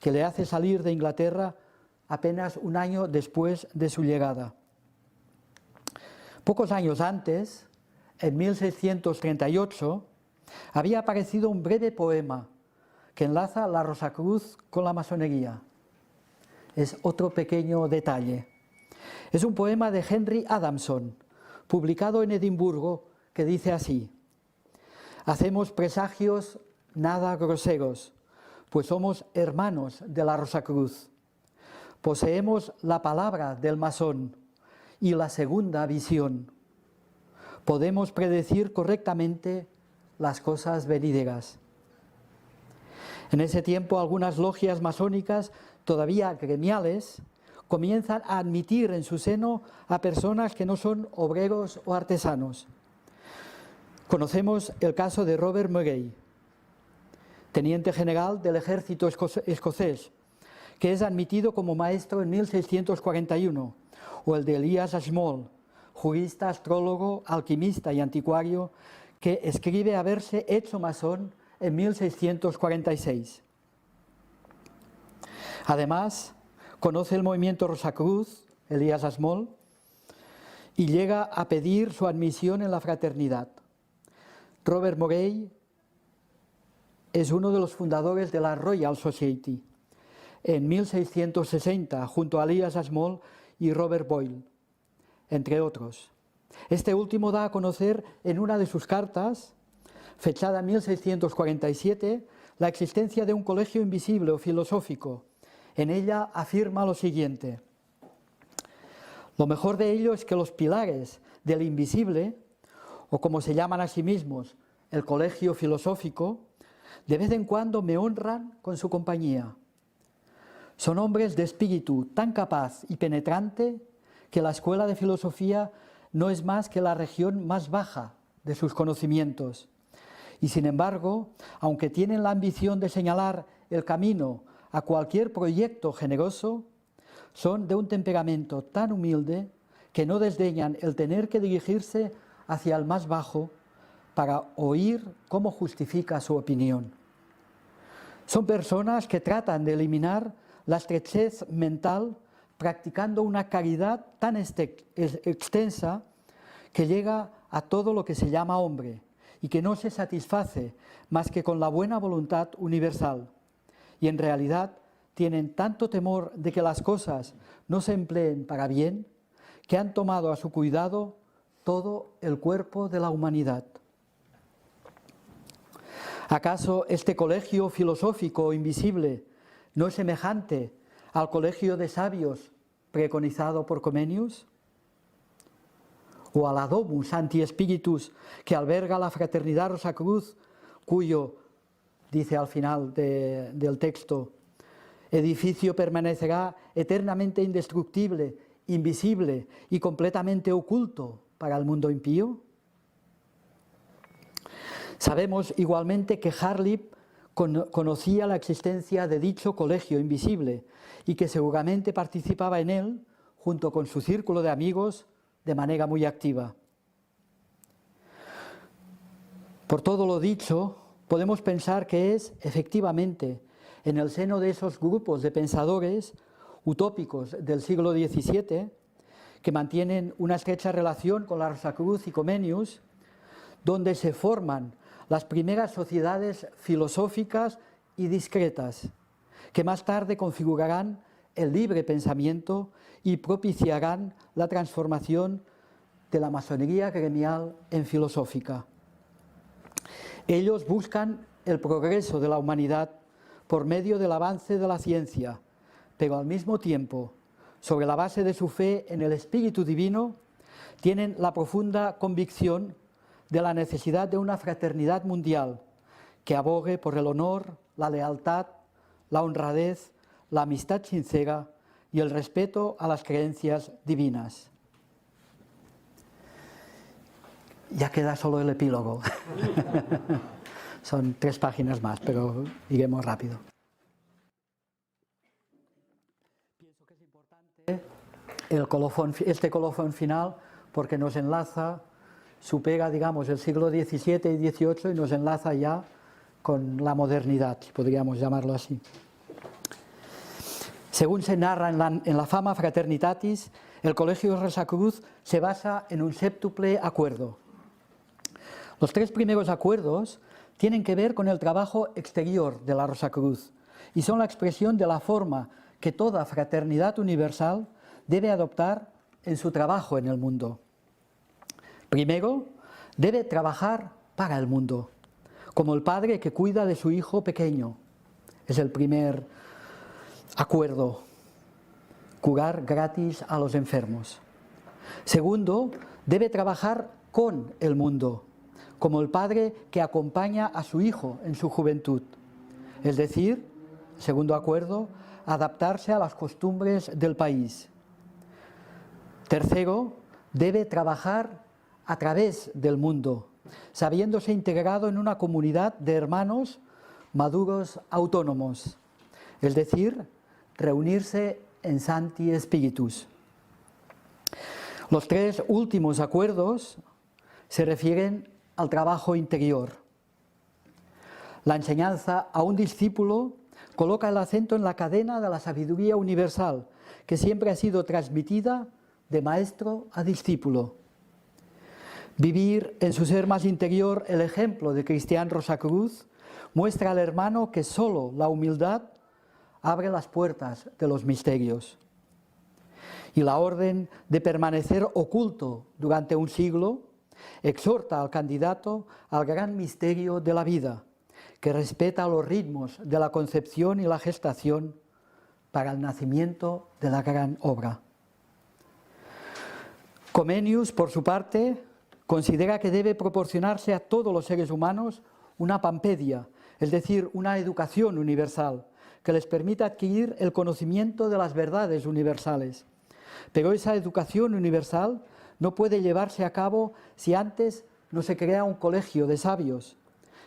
que le hace salir de Inglaterra apenas un año después de su llegada. Pocos años antes, en 1638, había aparecido un breve poema que enlaza la Rosacruz con la masonería. Es otro pequeño detalle. Es un poema de Henry Adamson, publicado en Edimburgo, que dice así: hacemos presagios nada groseros, pues somos hermanos de la Rosacruz. Poseemos la palabra del masón y la segunda visión. Podemos predecir correctamente las cosas venideras. En ese tiempo, algunas logias masónicas, todavía gremiales, comienzan a admitir en su seno a personas que no son obreros o artesanos. Conocemos el caso de Robert Murray, teniente general del ejército escocés, que es admitido como maestro en 1641, o el de Elias Ashmole, jurista, astrólogo, alquimista y anticuario, que escribe haberse hecho masón en 1646. Además, conoce el movimiento Rosacruz, Elias Ashmole, y llega a pedir su admisión en la fraternidad. Robert Murray es uno de los fundadores de la Royal Society en 1660, junto a Elias Ashmole y Robert Boyle, entre otros. Este último da a conocer en una de sus cartas, fechada en 1647, la existencia de un colegio invisible o filosófico. En ella afirma lo siguiente: lo mejor de ello es que los pilares del invisible, o como se llaman a sí mismos, el colegio filosófico, de vez en cuando me honran con su compañía. Son hombres de espíritu tan capaz y penetrante que la escuela de filosofía no es más que la región más baja de sus conocimientos. Y sin embargo, aunque tienen la ambición de señalar el camino a cualquier proyecto generoso, son de un temperamento tan humilde que no desdeñan el tener que dirigirse hacia el más bajo para oír cómo justifica su opinión. Son personas que tratan de eliminar la estrechez mental practicando una caridad tan extensa que llega a todo lo que se llama hombre y que no se satisface más que con la buena voluntad universal. Y en realidad tienen tanto temor de que las cosas no se empleen para bien que han tomado a su cuidado todo el cuerpo de la humanidad. ¿Acaso este colegio filosófico invisible no es semejante al colegio de sabios preconizado por Comenius? ¿O a la Domus Anti Spiritus que alberga la Fraternidad Rosacruz, cuyo, dice al final del texto, edificio permanecerá eternamente indestructible, invisible y completamente oculto para el mundo impío? Sabemos igualmente que Harlip conocía la existencia de dicho colegio invisible y que seguramente participaba en él, junto con su círculo de amigos, de manera muy activa. Por todo lo dicho, podemos pensar que es, efectivamente, en el seno de esos grupos de pensadores utópicos del siglo XVII, que mantienen una estrecha relación con la Rosacruz y Comenius, donde se forman las primeras sociedades filosóficas y discretas, que más tarde configurarán el libre pensamiento y propiciarán la transformación de la masonería gremial en filosófica. Ellos buscan el progreso de la humanidad por medio del avance de la ciencia, pero al mismo tiempo, sobre la base de su fe en el Espíritu Divino, tienen la profunda convicción de la necesidad de una fraternidad mundial que abogue por el honor, la lealtad, la honradez, la amistad sincera y el respeto a las creencias divinas. Ya queda solo el epílogo. Son 3 páginas más, pero iremos rápido. Pienso que es importante este colofón final porque nos enlaza, supera, digamos, el siglo XVII y XVIII y nos enlaza ya con la modernidad, si podríamos llamarlo así. Según se narra en la Fama Fraternitatis, el Colegio Rosacruz se basa en un séptuple acuerdo. Los 3 primeros acuerdos tienen que ver con el trabajo exterior de la Rosacruz y son la expresión de la forma que toda fraternidad universal debe adoptar en su trabajo en el mundo. Primero, debe trabajar para el mundo, como el padre que cuida de su hijo pequeño. Es el primer acuerdo, curar gratis a los enfermos. Segundo, debe trabajar con el mundo, como el padre que acompaña a su hijo en su juventud. Es decir, segundo acuerdo, adaptarse a las costumbres del país. Tercero, debe trabajar a través del mundo, sabiéndose integrado en una comunidad de hermanos maduros autónomos, es decir, reunirse en Sancti Spiritus. Los 3 últimos acuerdos se refieren al trabajo interior. La enseñanza a un discípulo coloca el acento en la cadena de la sabiduría universal, que siempre ha sido transmitida de maestro a discípulo. Vivir en su ser más interior el ejemplo de Cristián Rosacruz muestra al hermano que solo la humildad abre las puertas de los misterios. Y la orden de permanecer oculto durante un siglo exhorta al candidato al gran misterio de la vida, que respeta los ritmos de la concepción y la gestación para el nacimiento de la gran obra. Comenius, por su parte, considera que debe proporcionarse a todos los seres humanos una pampedia, es decir, una educación universal, que les permita adquirir el conocimiento de las verdades universales. Pero esa educación universal no puede llevarse a cabo si antes no se crea un colegio de sabios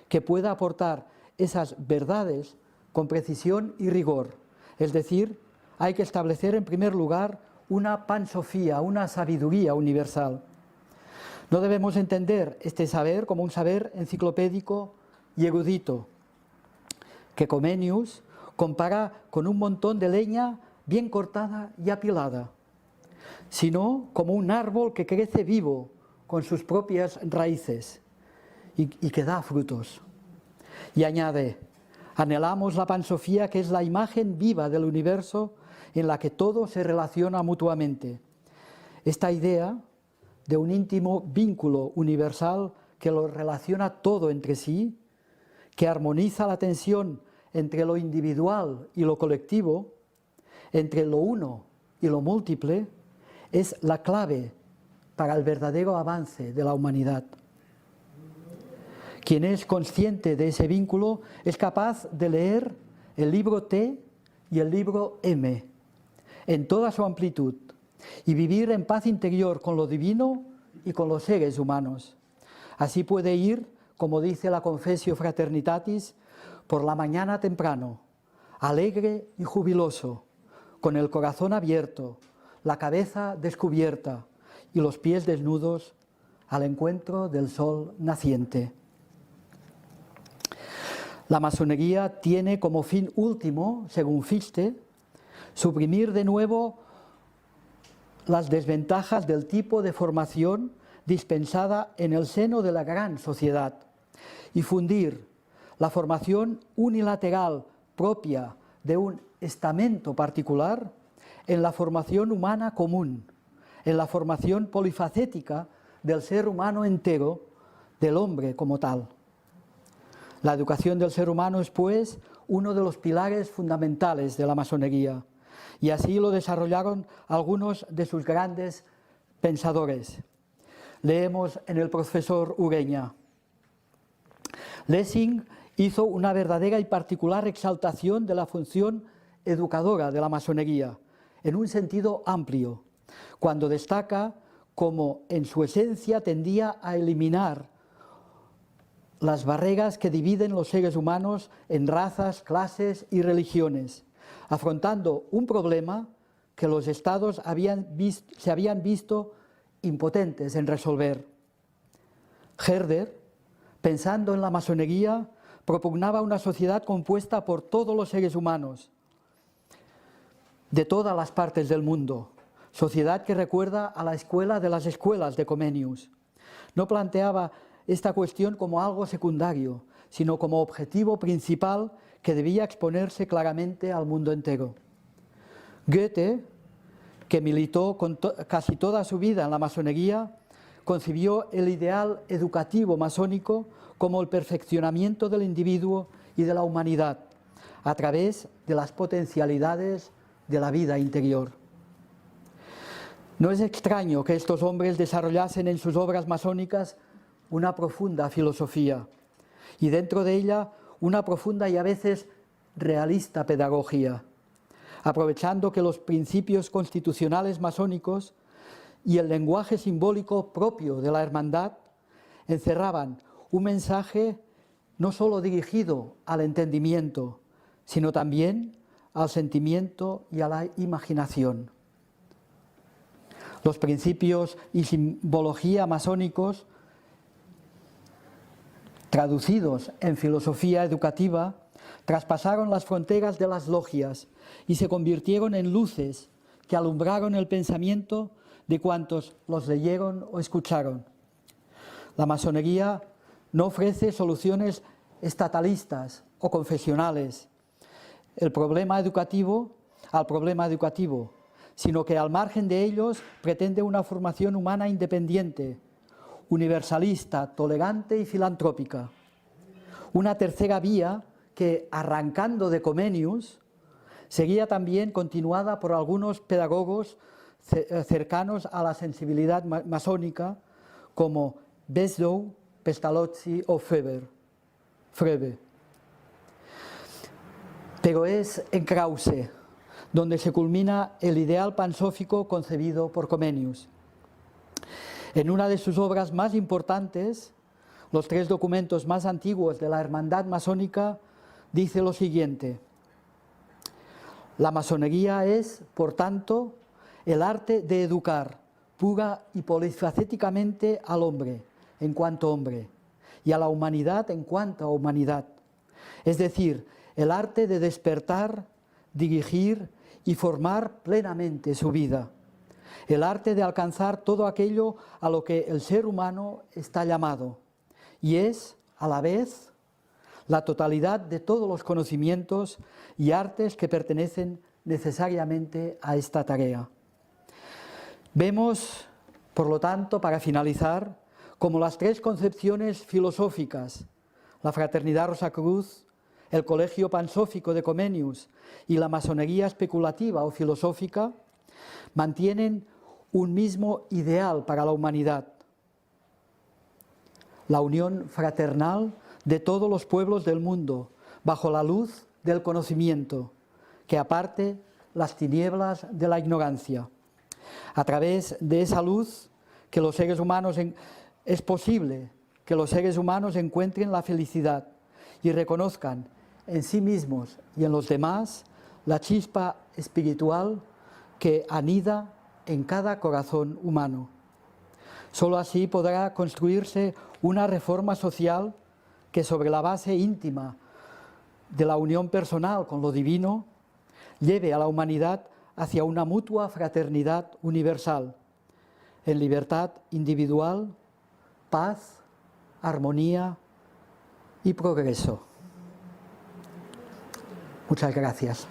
que pueda aportar esas verdades con precisión y rigor. Es decir, hay que establecer en primer lugar una pansofía, una sabiduría universal. No debemos entender este saber como un saber enciclopédico y erudito, que Comenius compara con un montón de leña bien cortada y apilada, sino como un árbol que crece vivo con sus propias raíces y que da frutos. Y añade, anhelamos la pansofía, que es la imagen viva del universo en la que todo se relaciona mutuamente. Esta idea de un íntimo vínculo universal que lo relaciona todo entre sí, que armoniza la tensión entre lo individual y lo colectivo, entre lo uno y lo múltiple, es la clave para el verdadero avance de la humanidad. Quien es consciente de ese vínculo es capaz de leer el libro T y el libro M en toda su amplitud y vivir en paz interior con lo divino y con los seres humanos. Así puede ir, como dice la Confessio Fraternitatis, por la mañana temprano, alegre y jubiloso, con el corazón abierto, la cabeza descubierta y los pies desnudos al encuentro del sol naciente. La masonería tiene como fin último, según Fichte, suprimir de nuevo las desventajas del tipo de formación dispensada en el seno de la gran sociedad y fundir la formación unilateral propia de un estamento particular en la formación humana común, en la formación polifacética del ser humano entero, del hombre como tal. La educación del ser humano es, pues, uno de los pilares fundamentales de la masonería, y así lo desarrollaron algunos de sus grandes pensadores. Leemos en el profesor Ureña: Lessing hizo una verdadera y particular exaltación de la función educadora de la masonería, en un sentido amplio, cuando destaca cómo en su esencia tendía a eliminar las barreras que dividen los seres humanos en razas, clases y religiones, afrontando un problema que los estados se habían visto impotentes en resolver. Herder, pensando en la masonería, propugnaba una sociedad compuesta por todos los seres humanos de todas las partes del mundo, sociedad que recuerda a la escuela de las escuelas de Comenius. No planteaba esta cuestión como algo secundario, sino como objetivo principal que debía exponerse claramente al mundo entero. Goethe, que militó casi toda su vida en la masonería, concibió el ideal educativo masónico como el perfeccionamiento del individuo y de la humanidad a través de las potencialidades de la vida interior. No es extraño que estos hombres desarrollasen en sus obras masónicas una profunda filosofía y dentro de ella una profunda y a veces realista pedagogía, aprovechando que los principios constitucionales masónicos y el lenguaje simbólico propio de la hermandad encerraban un mensaje no solo dirigido al entendimiento, sino también al sentimiento y a la imaginación. Los principios y simbología masónicos, traducidos en filosofía educativa, traspasaron las fronteras de las logias y se convirtieron en luces que alumbraron el pensamiento de cuantos los leyeron o escucharon. La masonería no ofrece soluciones estatalistas o confesionales al problema educativo, sino que al margen de ellos pretende una formación humana independiente, universalista, tolerante y filantrópica. Una tercera vía que, arrancando de Comenius, seguía también continuada por algunos pedagogos cercanos a la sensibilidad masónica, como Besdow, Pestalozzi o Frebe. Pero es en Krause donde se culmina el ideal pansófico concebido por Comenius. En una de sus obras más importantes, los 3 documentos más antiguos de la hermandad masónica, dice lo siguiente: la masonería es, por tanto, el arte de educar pura y polifacéticamente al hombre en cuanto hombre y a la humanidad en cuanto a humanidad, es decir, el arte de despertar, dirigir y formar plenamente su vida, el arte de alcanzar todo aquello a lo que el ser humano está llamado, y es, a la vez, la totalidad de todos los conocimientos y artes que pertenecen necesariamente a esta tarea. Vemos, por lo tanto, para finalizar, como las 3 concepciones filosóficas, la Fraternidad Rosacruz, el Colegio Pansófico de Comenius y la masonería especulativa o filosófica, mantienen un mismo ideal para la humanidad: la unión fraternal de todos los pueblos del mundo bajo la luz del conocimiento, que aparte las tinieblas de la ignorancia. A través de esa luz que los seres humanos es posible que los seres humanos encuentren la felicidad y reconozcan en sí mismos y en los demás la chispa espiritual que anida en cada corazón humano. Solo así podrá construirse una reforma social que, sobre la base íntima de la unión personal con lo divino, lleve a la humanidad hacia una mutua fraternidad universal, en libertad individual, paz, armonía y progreso. Muchas gracias.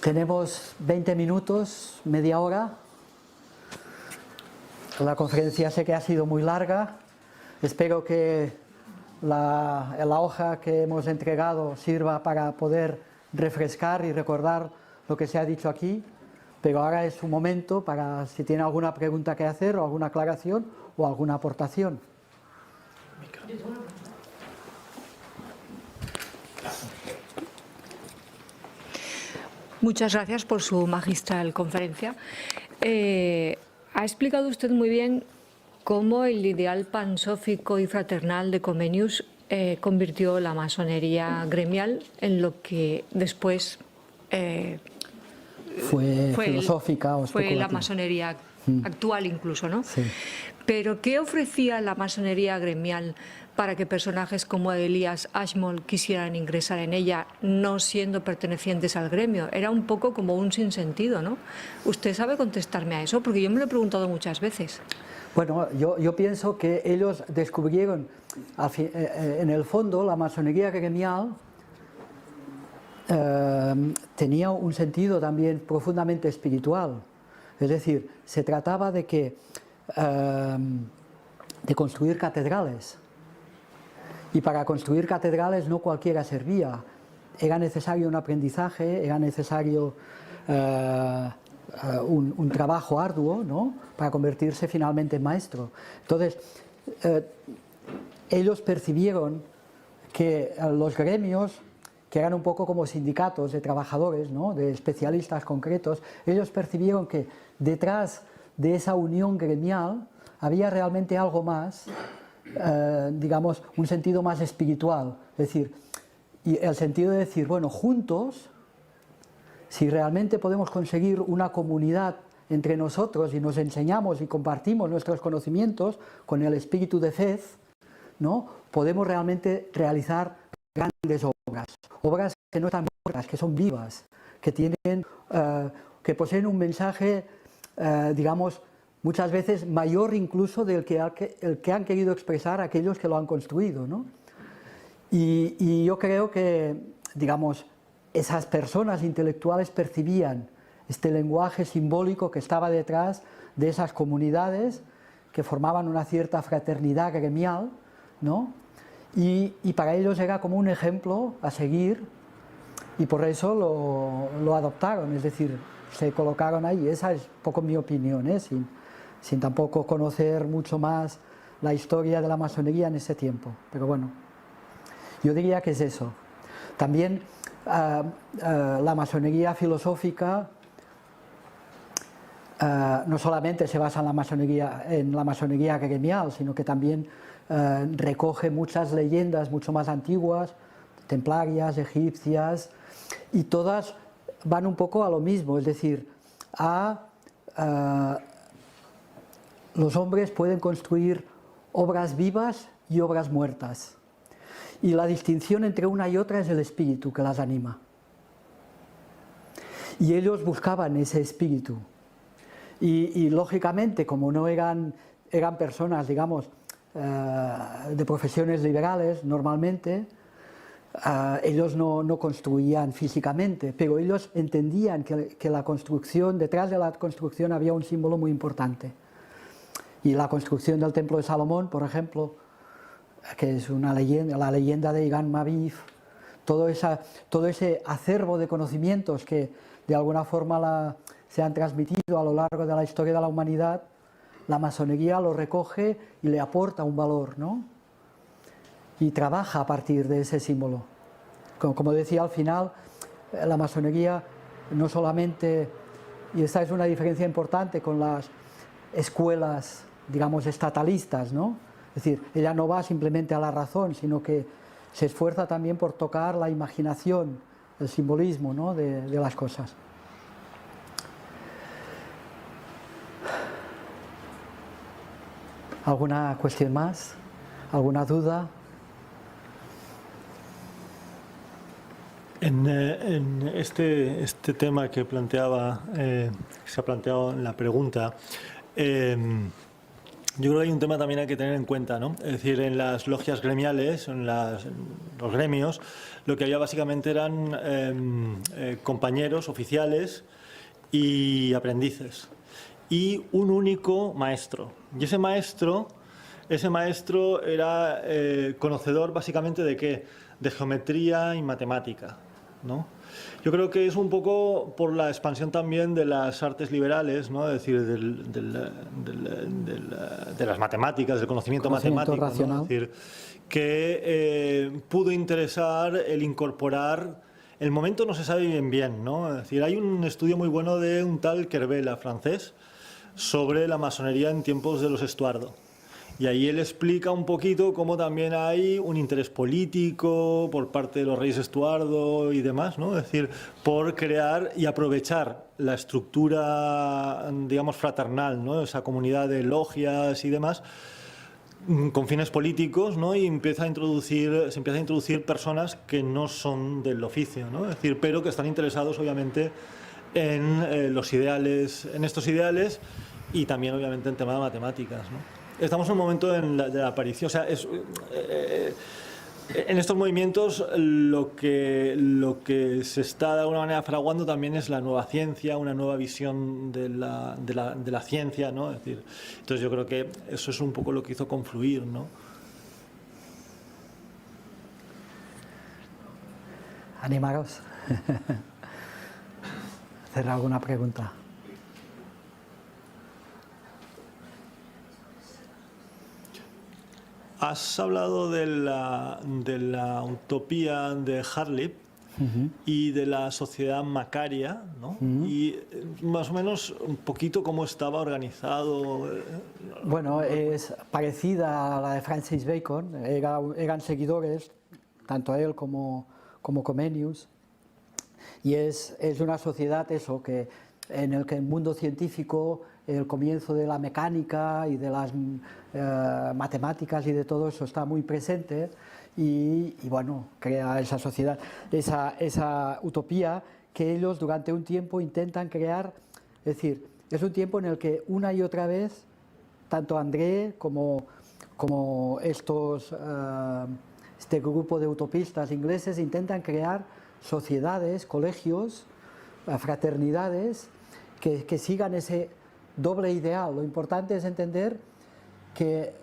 Tenemos 20 minutos, media hora. La conferencia sé que ha sido muy larga. Espero que la hoja que hemos entregado sirva para poder refrescar y recordar lo que se ha dicho aquí. Pero ahora es un momento para si tiene alguna pregunta que hacer o alguna aclaración o alguna aportación. Muchas gracias por su magistral conferencia. Ha explicado usted muy bien cómo el ideal pansófico y fraternal de Comenius convirtió la masonería gremial en lo que después fue filosófica o especulativa. Fue la masonería actual incluso, ¿no? Sí. Pero ¿qué ofrecía la masonería gremial para que personajes como Elias Ashmole quisieran ingresar en ella, no siendo pertenecientes al gremio? Era un poco como un sinsentido, ¿no? ¿Usted sabe contestarme a eso? Porque yo me lo he preguntado muchas veces. Bueno, yo pienso que ellos descubrieron, en el fondo, la masonería gremial tenía un sentido también profundamente espiritual. Es decir, se trataba de construir catedrales. Y para construir catedrales no cualquiera servía. Era necesario un aprendizaje, era necesario un trabajo arduo, ¿no?, para convertirse finalmente en maestro. Entonces, ellos percibieron que los gremios, que eran un poco como sindicatos de trabajadores, ¿no?, de especialistas concretos, ellos percibieron que detrás de esa unión gremial había realmente algo más, digamos, un sentido más espiritual. Es decir, y el sentido de decir, bueno, juntos, si realmente podemos conseguir una comunidad entre nosotros y nos enseñamos y compartimos nuestros conocimientos con el espíritu de fe, ¿no?, podemos realmente realizar grandes obras. Obras que no están muertas, que son vivas, que tienen, que poseen un mensaje, digamos, muchas veces mayor incluso del que han querido expresar aquellos que lo han construido, ¿no? Y yo creo que, digamos, esas personas intelectuales percibían este lenguaje simbólico que estaba detrás de esas comunidades que formaban una cierta fraternidad gremial, ¿no? Y para ellos era como un ejemplo a seguir y por eso lo adoptaron, es decir, se colocaron ahí. Esa es un poco mi opinión, sin tampoco conocer mucho más la historia de la masonería en ese tiempo, pero bueno, yo diría que es eso. También la masonería filosófica no solamente se basa en la masonería gremial, sino que también recoge muchas leyendas mucho más antiguas, templarias, egipcias, y todas van un poco a lo mismo, es decir, los hombres pueden construir obras vivas y obras muertas. Y la distinción entre una y otra es el espíritu que las anima. Y ellos buscaban ese espíritu. Y lógicamente, como no eran personas, digamos, de profesiones liberales normalmente, ellos no construían físicamente, pero ellos entendían que la construcción, detrás de la construcción había un símbolo muy importante. Y la construcción del Templo de Salomón, por ejemplo, que es una leyenda, la leyenda de Igan Maviv, todo ese acervo de conocimientos que de alguna forma se han transmitido a lo largo de la historia de la humanidad, la masonería lo recoge y le aporta un valor, ¿no? Y trabaja a partir de ese símbolo. Como decía al final, la masonería no solamente Y esta es una diferencia importante con las escuelas, digamos, estatalistas, ¿no? Es decir, ella no va simplemente a la razón, sino que se esfuerza también por tocar la imaginación, el simbolismo, ¿no?, de las cosas. ¿Alguna cuestión más? ¿Alguna duda? En este tema que planteaba, se ha planteado en la pregunta, yo creo que hay un tema también hay que tener en cuenta, ¿no? Es decir, en las logias gremiales, en los gremios, lo que había básicamente eran compañeros, oficiales y aprendices, y un único maestro. Y ese maestro era conocedor básicamente ¿de qué? De geometría y matemática, ¿no? Yo creo que es un poco por la expansión también de las artes liberales, ¿no? Es decir, de las matemáticas, del conocimiento matemático, racional, ¿no? Es decir, que pudo interesar el incorporar. El momento no se sabe bien, ¿no? Es decir, hay un estudio muy bueno de un tal Kerbela, francés, sobre la masonería en tiempos de los Estuardo. Y ahí él explica un poquito cómo también hay un interés político por parte de los reyes Estuardo y demás, ¿no? Es decir, por crear y aprovechar la estructura, digamos, fraternal, ¿no? Esa comunidad de logias y demás, con fines políticos, ¿no? Y se empieza a introducir personas que no son del oficio, ¿no? Es decir, pero que están interesados, obviamente, en los ideales, en estos ideales, y también, obviamente, en temas de matemáticas, ¿no? Estamos en un momento de la aparición, o sea, en estos movimientos lo que se está de alguna manera fraguando también es la nueva ciencia, una nueva visión de la ciencia, ¿no? Es decir, entonces yo creo que eso es un poco lo que hizo confluir, ¿no? Animaros. ¿Hacer alguna pregunta? Has hablado de la utopía de Harlib y de la sociedad macaria, ¿no? Y más o menos un poquito cómo estaba organizado. Bueno, es parecida a la de Francis Bacon. Eran seguidores, tanto él como Comenius. Y es una sociedad en el que el mundo científico, el comienzo de la mecánica y de las matemáticas y de todo eso está muy presente y bueno, crea esa sociedad, esa utopía que ellos durante un tiempo intentan crear. Es decir, es un tiempo en el que una y otra vez, tanto André como este grupo de utopistas ingleses intentan crear sociedades, colegios, fraternidades que sigan ese doble ideal. Lo importante es entender que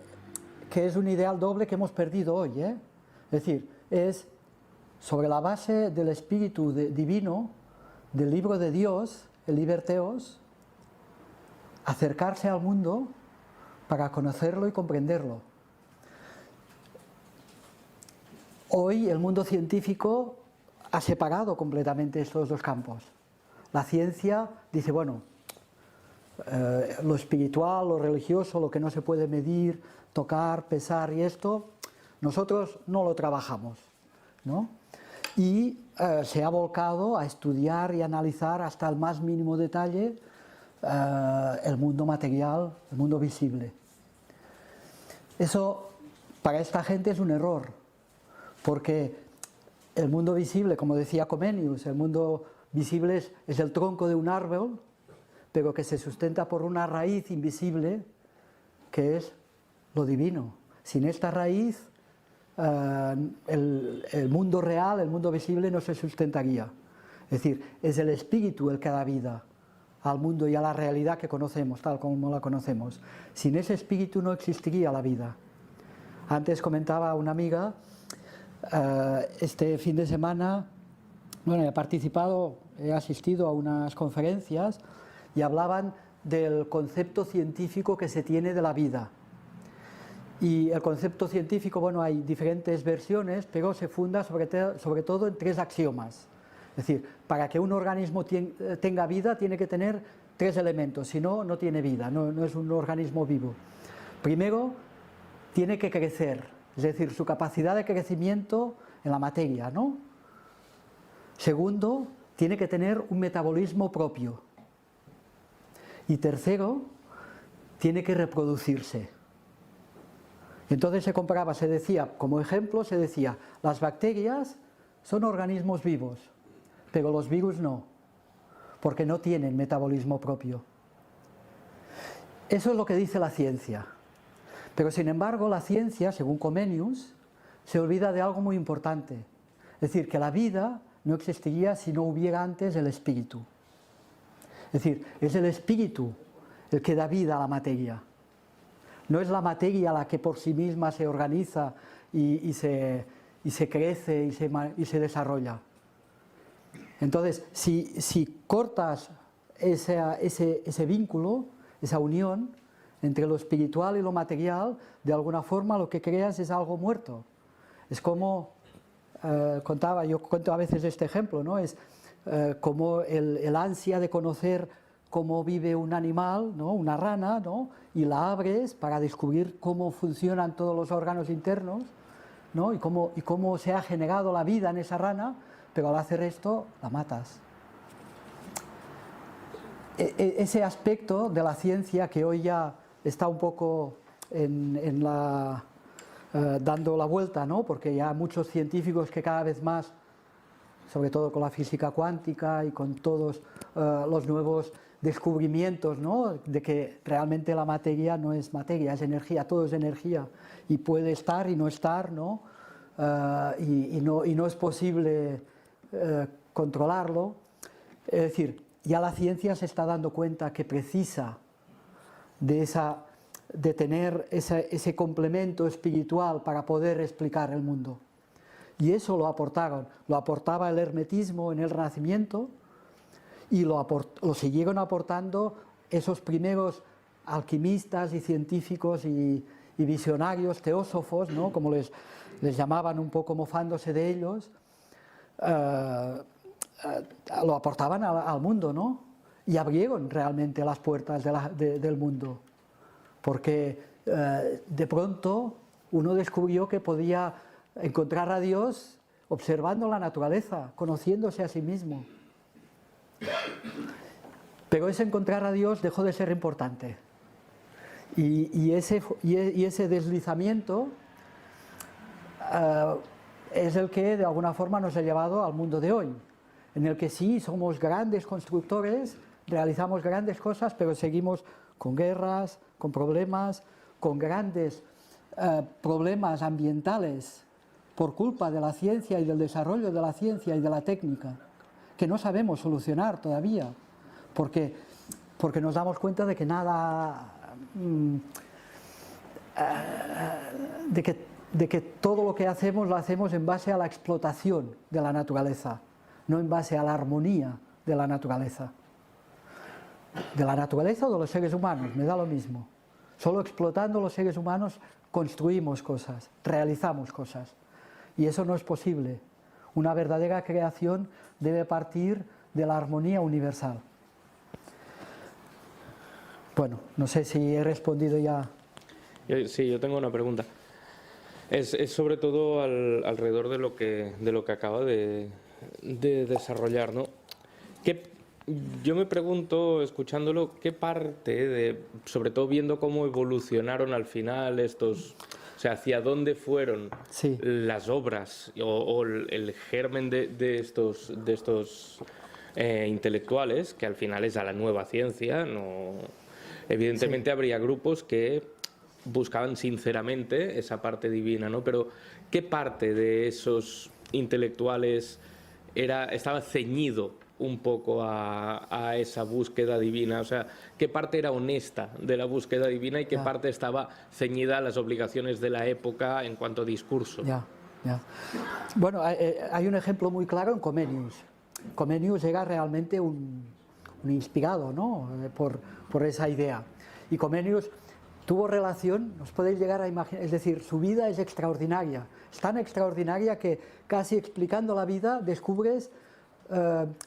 es un ideal doble que hemos perdido hoy, ¿eh? Es decir, es sobre la base del espíritu divino, del libro de Dios, el Liber Theos, acercarse al mundo para conocerlo y comprenderlo. Hoy el mundo científico ha separado completamente estos dos campos. La ciencia dice, bueno, lo espiritual, lo religioso, lo que no se puede medir, tocar, pesar y esto, nosotros no lo trabajamos, ¿no? Y se ha volcado a estudiar y analizar hasta el más mínimo detalle el mundo material, el mundo visible. Eso para esta gente es un error, porque el mundo visible, como decía Comenius, el mundo visible es el tronco de un árbol, pero que se sustenta por una raíz invisible, que es lo divino. Sin esta raíz, el mundo real, el mundo visible, no se sustentaría. Es decir, es el espíritu el que da vida al mundo y a la realidad que conocemos, tal como la conocemos. Sin ese espíritu no existiría la vida. Antes comentaba una amiga, este fin de semana, bueno, he asistido a unas conferencias y hablaban del concepto científico que se tiene de la vida. Y el concepto científico, bueno, hay diferentes versiones, pero se funda sobre todo en 3 axiomas. Es decir, para que un organismo tenga vida tiene que tener tres elementos, si no, no tiene vida, no es un organismo vivo. Primero, tiene que crecer, es decir, su capacidad de crecimiento en la materia, ¿no? Segundo, tiene que tener un metabolismo propio. Y tercero, tiene que reproducirse. Entonces se comparaba, se decía, como ejemplo, se decía, las bacterias son organismos vivos, pero los virus no, porque no tienen metabolismo propio. Eso es lo que dice la ciencia. Pero sin embargo, la ciencia, según Comenius, se olvida de algo muy importante. Es decir, que la vida no existiría si no hubiera antes el espíritu. Es decir, es el espíritu el que da vida a la materia. No es la materia la que por sí misma se organiza y se crece y se desarrolla. Entonces, si cortas ese vínculo, esa unión entre lo espiritual y lo material, de alguna forma lo que creas es algo muerto. Es como, yo cuento a veces este ejemplo, ¿no? Es como el ansia de conocer cómo vive un animal, ¿no? Una rana, ¿no? Y la abres para descubrir cómo funcionan todos los órganos internos, ¿no? y cómo se ha generado la vida en esa rana, pero al hacer esto la matas. Ese aspecto de la ciencia que hoy ya está un poco dando la vuelta, ¿no? Porque ya muchos científicos que cada vez más, sobre todo con la física cuántica y con todos los nuevos descubrimientos, ¿no? De que realmente la materia no es materia, es energía, todo es energía y puede estar y no estar, ¿no? Y no es posible controlarlo. Es decir, ya la ciencia se está dando cuenta que precisa de tener ese complemento espiritual para poder explicar el mundo. Y eso lo aportaba el hermetismo en el Renacimiento y lo siguieron aportando esos primeros alquimistas y científicos y visionarios, teósofos, ¿no? Como les llamaban un poco mofándose de ellos, lo aportaban al mundo, ¿no? Y abrieron realmente las puertas del mundo, porque de pronto uno descubrió que podía encontrar a Dios observando la naturaleza, conociéndose a sí mismo. Pero ese encontrar a Dios dejó de ser importante. Y ese deslizamiento es el que de alguna forma nos ha llevado al mundo de hoy, en el que sí somos grandes constructores, realizamos grandes cosas, pero seguimos con guerras, con problemas, con grandes problemas ambientales por culpa de la ciencia y del desarrollo de la ciencia y de la técnica, que no sabemos solucionar todavía, porque nos damos cuenta de que nada, de que todo lo que hacemos lo hacemos en base a la explotación de la naturaleza, no en base a la armonía de la naturaleza. De la naturaleza o de los seres humanos, me da lo mismo. Solo explotando los seres humanos construimos cosas, realizamos cosas. Y eso no es posible. Una verdadera creación debe partir de la armonía universal. Bueno, no sé si he respondido ya. Sí, yo tengo una pregunta. Es sobre todo alrededor de lo que acaba de desarrollar, ¿no? Yo me pregunto, escuchándolo, qué parte sobre todo viendo cómo evolucionaron al final estos, o sea, hacia dónde fueron las obras o el germen de estos intelectuales, que al final es a la nueva ciencia, no, evidentemente habría grupos que buscaban sinceramente esa parte divina, ¿no? Pero ¿qué parte de esos intelectuales estaba ceñido un poco a esa búsqueda divina? O sea, ¿qué parte era honesta de la búsqueda divina y qué parte estaba ceñida a las obligaciones de la época en cuanto a discurso? Bueno, hay un ejemplo muy claro en Comenius. Comenius era realmente un inspirado, ¿no? por esa idea. Y Comenius tuvo relación, os podéis llegar a imaginar, es decir, su vida es extraordinaria. Es tan extraordinaria que casi explicando la vida descubres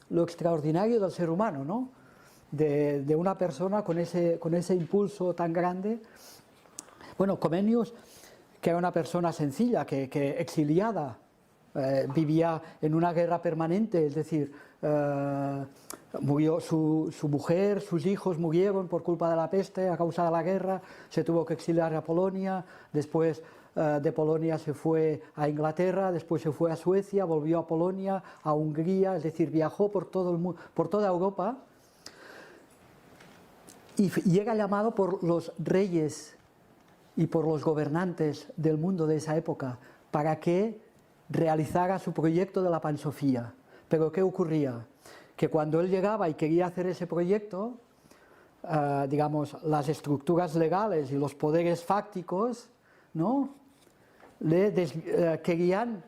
lo extraordinario del ser humano, ¿no? de una persona con ese impulso tan grande. Bueno, Comenius, que era una persona sencilla, que exiliada, vivía en una guerra permanente, es decir, murió su mujer, sus hijos murieron por culpa de la peste a causa de la guerra, se tuvo que exiliar a Polonia, después de Polonia se fue a Inglaterra, después se fue a Suecia, volvió a Polonia, a Hungría, es decir, viajó por todo el mundo, por toda Europa, y llega llamado por los reyes y por los gobernantes del mundo de esa época para que realizara su proyecto de la Pansofía. Pero ¿qué ocurría? Que cuando él llegaba y quería hacer ese proyecto, digamos, las estructuras legales y los poderes fácticos, ¿no?, querían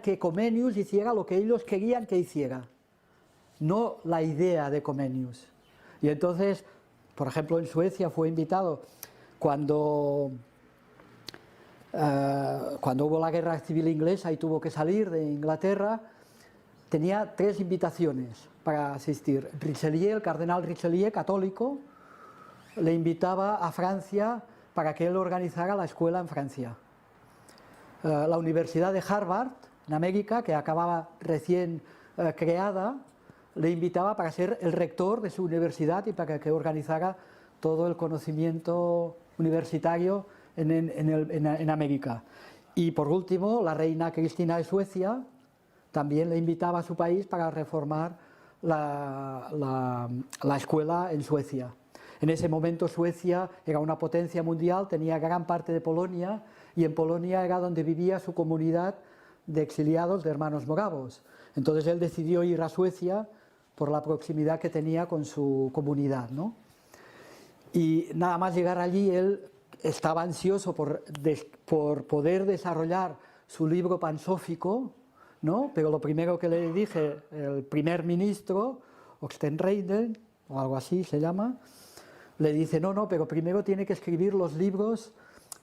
que Comenius hiciera lo que ellos querían que hiciera, no la idea de Comenius. Y entonces, por ejemplo, en Suecia fue invitado cuando hubo la guerra civil inglesa y tuvo que salir de Inglaterra, tenía 3 invitaciones para asistir. Richelieu, el cardenal Richelieu, católico, le invitaba a Francia para que él organizara la escuela en Francia. La Universidad de Harvard, en América, que acababa recién creada, le invitaba para ser el rector de su universidad y para que organizara todo el conocimiento universitario en América. Y por último, la reina Cristina de Suecia también le invitaba a su país para reformar la escuela en Suecia. En ese momento Suecia era una potencia mundial, tenía gran parte de Polonia, y en Polonia era donde vivía su comunidad de exiliados de hermanos moravos. Entonces él decidió ir a Suecia por la proximidad que tenía con su comunidad, ¿no? Y nada más llegar allí, él estaba ansioso por poder desarrollar su libro pansófico, ¿no? Pero lo primero que le dije, el primer ministro, Oxenstierna, o algo así se llama, le dice, no, pero primero tiene que escribir los libros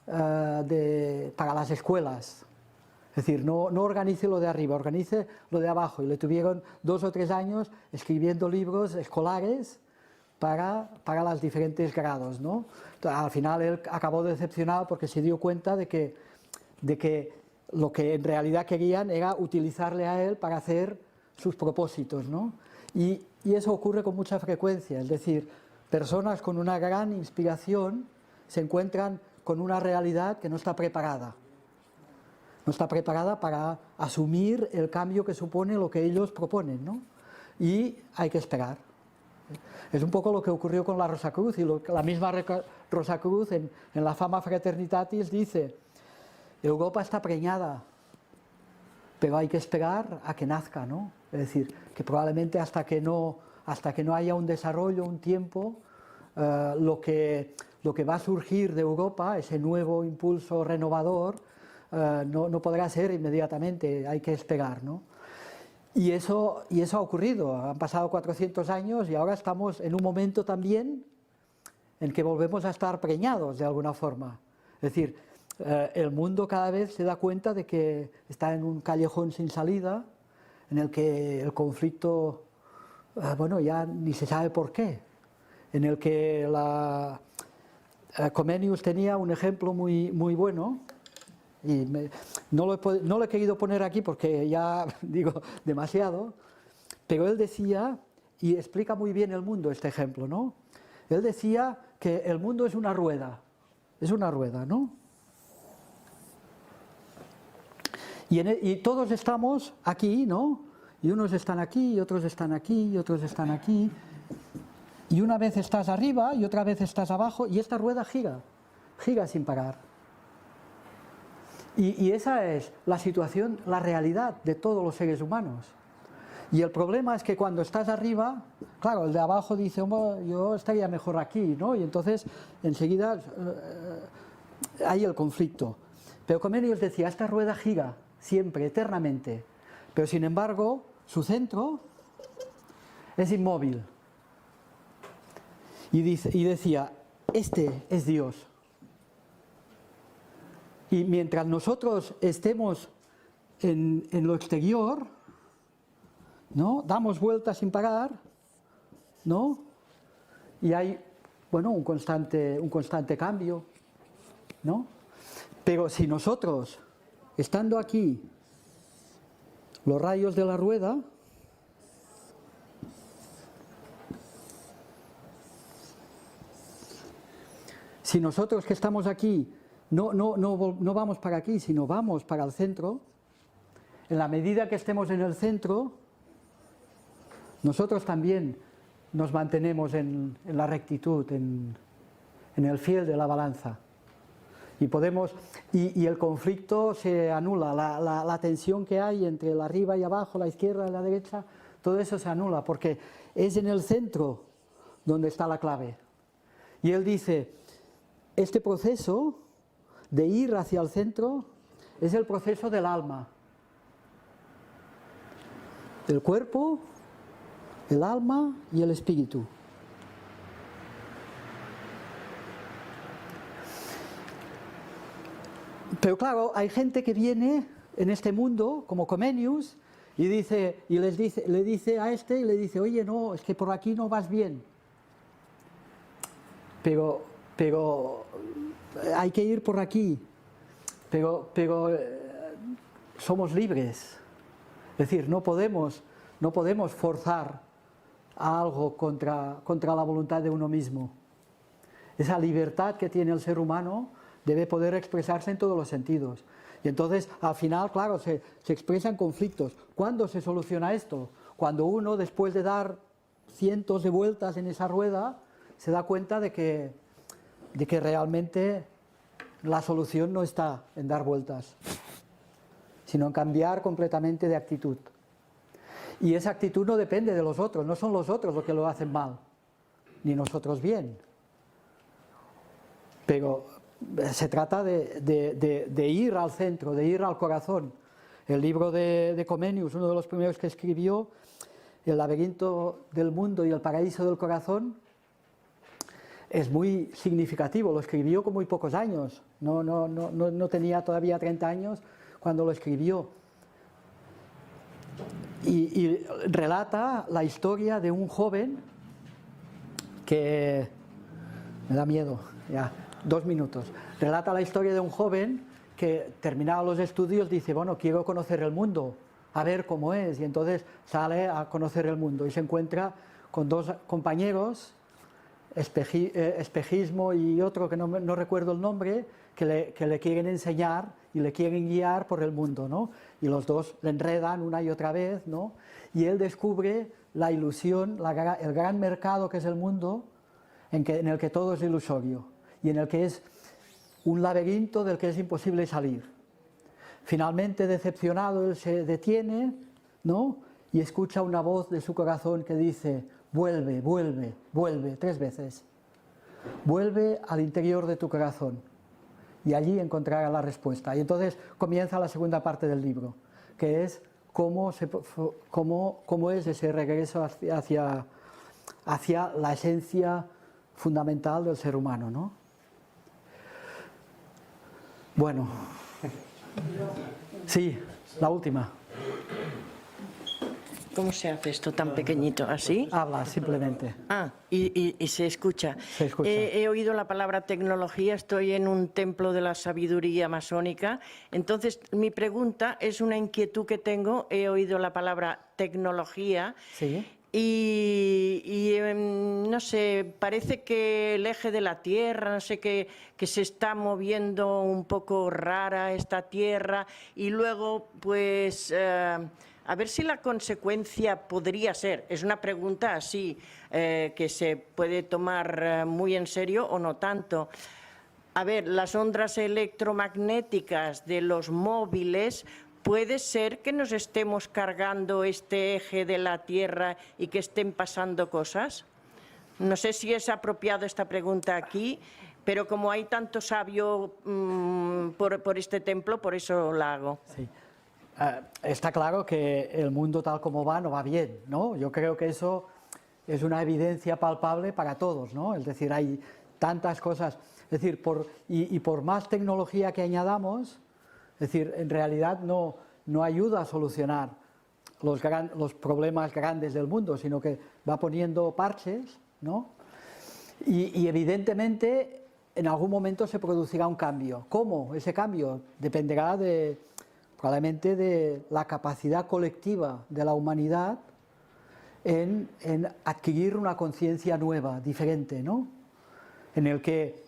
para las escuelas. Es decir, no organice lo de arriba, organice lo de abajo. Y le tuvieron 2 o 3 años escribiendo libros escolares para los diferentes grados, ¿no? Entonces, al final él acabó decepcionado porque se dio cuenta de que lo que en realidad querían era utilizarle a él para hacer sus propósitos, ¿no? Y eso ocurre con mucha frecuencia, es decir, personas con una gran inspiración se encuentran con una realidad que no está preparada. No está preparada para asumir el cambio que supone lo que ellos proponen, ¿no? Y hay que esperar. Es un poco lo que ocurrió con la Rosacruz, y la misma Rosacruz en la Fama Fraternitatis dice: Europa está preñada, pero hay que esperar a que nazca, ¿no? Es decir, que probablemente hasta que no haya un desarrollo, un tiempo, lo que va a surgir de Europa, ese nuevo impulso renovador, no podrá ser inmediatamente, hay que esperar, ¿no? Y eso ha ocurrido, han pasado 400 años y ahora estamos en un momento también en que volvemos a estar preñados de alguna forma. Es decir, el mundo cada vez se da cuenta de que está en un callejón sin salida, en el que el conflicto, bueno, ya ni se sabe por qué, en el que Comenius tenía un ejemplo muy bueno, y no lo he querido poner aquí porque ya digo demasiado, pero él decía, y explica muy bien el mundo este ejemplo, ¿no? Él decía que el mundo es una rueda, ¿no? Y todos estamos aquí, ¿no? Y unos están aquí, y otros están aquí, y otros están aquí, y una vez estás arriba y otra vez estás abajo, y esta rueda gira sin parar. Y esa es la situación, la realidad de todos los seres humanos. Y el problema es que cuando estás arriba, claro, el de abajo dice, oh, yo estaría mejor aquí, ¿no? Y entonces enseguida hay el conflicto. Pero Comenius decía, esta rueda gira siempre, eternamente, pero sin embargo su centro es inmóvil. Y decía, este es Dios. Y mientras nosotros estemos en lo exterior, ¿no?, damos vueltas sin parar, ¿no? Y hay, bueno, un constante cambio, ¿no? Pero si nosotros, estando aquí, los rayos de la rueda, si nosotros que estamos aquí no vamos para aquí, sino vamos para el centro, en la medida que estemos en el centro, nosotros también nos mantenemos en la rectitud, en el fiel de la balanza. Y y el conflicto se anula, la tensión que hay entre el arriba y abajo, la izquierda y la derecha, todo eso se anula, porque es en el centro donde está la clave. Y él dice, este proceso de ir hacia el centro es el proceso del alma. El cuerpo, el alma y el espíritu. Pero claro, hay gente que viene en este mundo, como Comenius, y le dice a este, y le dice, oye, no, es que por aquí no vas bien. Pero hay que ir por aquí. Pero somos libres. Es decir, no podemos forzar a algo contra la voluntad de uno mismo. Esa libertad que tiene el ser humano debe poder expresarse en todos los sentidos. Y entonces, al final, claro, se expresan conflictos. ¿Cuándo se soluciona esto? Cuando uno, después de dar cientos de vueltas en esa rueda, se da cuenta de que realmente la solución no está en dar vueltas, sino en cambiar completamente de actitud. Y esa actitud no depende de los otros, no son los otros los que lo hacen mal, ni nosotros bien. Pero se trata de ir al centro, de ir al corazón. El libro de Comenius, uno de los primeros que escribió, El laberinto del mundo y el paraíso del corazón, es muy significativo, lo escribió con muy pocos años, no tenía todavía 30 años cuando lo escribió. Y relata la historia de un joven que... me da miedo, ya, 2 minutos. Relata la historia de un joven que, terminados los estudios, dice, bueno, quiero conocer el mundo, a ver cómo es, y entonces sale a conocer el mundo y se encuentra con 2 compañeros, Espejismo y otro que no recuerdo el nombre, que le quieren enseñar y le quieren guiar por el mundo, ¿no? Y los 2 le enredan una y otra vez, ¿no? Y él descubre la ilusión, el gran mercado que es el mundo, en el que todo es ilusorio y en el que es un laberinto del que es imposible salir. Finalmente, decepcionado, él se detiene, ¿no? Y escucha una voz de su corazón que dice, vuelve, vuelve, vuelve, 3 veces. Vuelve al interior de tu corazón y allí encontrarás la respuesta. Y entonces comienza la segunda parte del libro, que es cómo es ese regreso hacia la esencia fundamental del ser humano, ¿no? Bueno, sí, la última. ¿Cómo se hace esto tan pequeñito? ¿Así? Habla, simplemente. Ah, y se escucha. Se escucha. He oído la palabra tecnología, estoy en un templo de la sabiduría masónica. Entonces, mi pregunta es una inquietud que tengo. He oído la palabra tecnología. Sí. Y no sé, parece que el eje de la Tierra, no sé, que se está moviendo un poco rara esta Tierra, y luego, pues, a ver si la consecuencia podría ser, es una pregunta así, que se puede tomar muy en serio o no tanto. A ver, las ondas electromagnéticas de los móviles, ¿puede ser que nos estemos cargando este eje de la Tierra y que estén pasando cosas? No sé si es apropiado esta pregunta aquí, pero como hay tanto sabio por este templo, por eso la hago. Sí. Está claro que el mundo tal como va no va bien, ¿no? Yo creo que eso es una evidencia palpable para todos, ¿no? Es decir, hay tantas cosas, es decir, por más tecnología que añadamos, es decir, en realidad no ayuda a solucionar los problemas grandes del mundo, sino que va poniendo parches, ¿no? Y evidentemente en algún momento se producirá un cambio. ¿Cómo? Ese cambio dependerá probablemente de la capacidad colectiva de la humanidad en adquirir una conciencia nueva, diferente, ¿no? En el que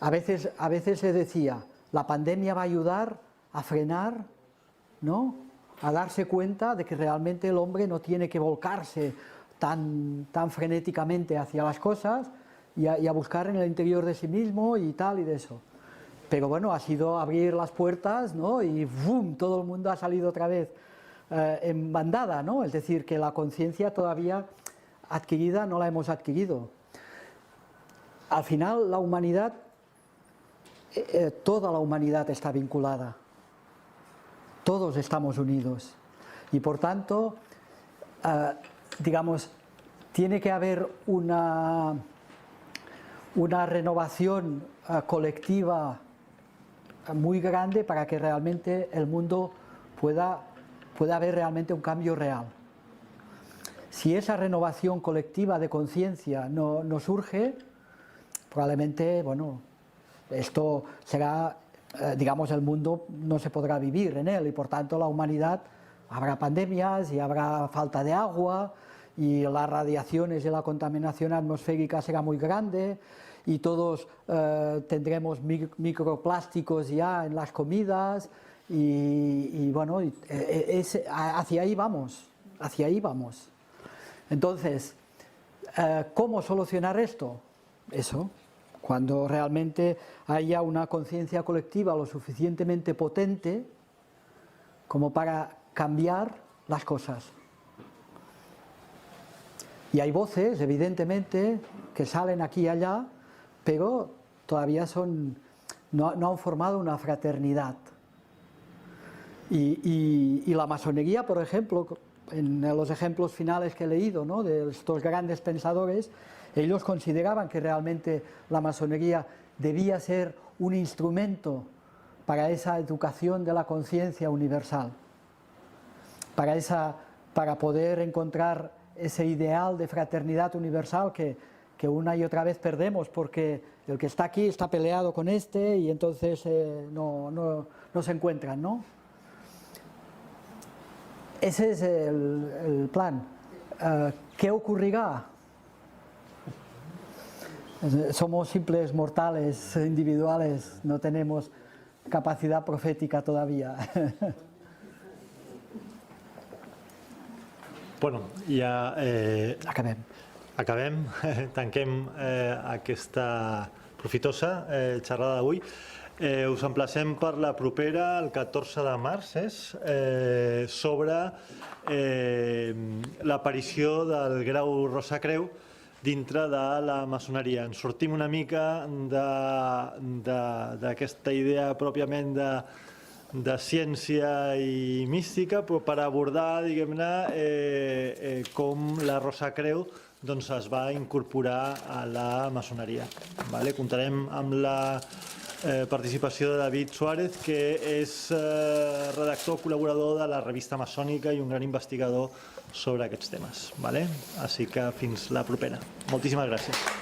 a veces se decía, la pandemia va a ayudar a frenar, ¿no?, a darse cuenta de que realmente el hombre no tiene que volcarse tan frenéticamente hacia las cosas y a buscar en el interior de sí mismo y tal y de eso. Pero bueno, ha sido abrir las puertas, ¿no?, y ¡boom!, todo el mundo ha salido otra vez en bandada, ¿no? Es decir, que la conciencia todavía adquirida no la hemos adquirido. Al final la humanidad, toda la humanidad está vinculada. Todos estamos unidos y por tanto, digamos, tiene que haber una renovación colectiva muy grande para que realmente el mundo pueda haber realmente un cambio real. Si esa renovación colectiva de conciencia no surge, probablemente, bueno, esto será, digamos, el mundo no se podrá vivir en él y por tanto la humanidad, habrá pandemias y habrá falta de agua y las radiaciones y la contaminación atmosférica será muy grande y todos tendremos microplásticos ya en las comidas y bueno, hacia ahí vamos, hacia ahí vamos. Entonces, ¿cómo solucionar esto? Eso. Cuando realmente haya una conciencia colectiva lo suficientemente potente como para cambiar las cosas. Y hay voces, evidentemente, que salen aquí y allá, pero todavía no han formado una fraternidad. Y la masonería, por ejemplo, en los ejemplos finales que he leído, ¿no?, de estos grandes pensadores, ellos consideraban que realmente la masonería debía ser un instrumento para esa educación de la conciencia universal, para poder encontrar ese ideal de fraternidad universal que una y otra vez perdemos, porque el que está aquí está peleado con este y entonces no se encuentran, ¿no? Ese es el plan. ¿Qué ocurrirá? Somos simples mortales individuales, no tenemos capacidad profética todavía. Bueno, ja Acabem. tanquem aquesta profitosa xerrada d'avui. Us emplacem per la propera, el 14 de març, sobre l'aparició del grau Rosa Creu dintre de la maçoneria. Ens sortim una mica d'aquesta idea pròpiament de ciència i mística, però per abordar, diguem-ne, com la Rosa Creu es va incorporar a la maçoneria. Comptarem amb la participació de David Suárez, que és redactor col·laborador de la revista maçònica i un gran investigador sobre aquests temes. Així que fins la propera. Moltíssimes gràcies.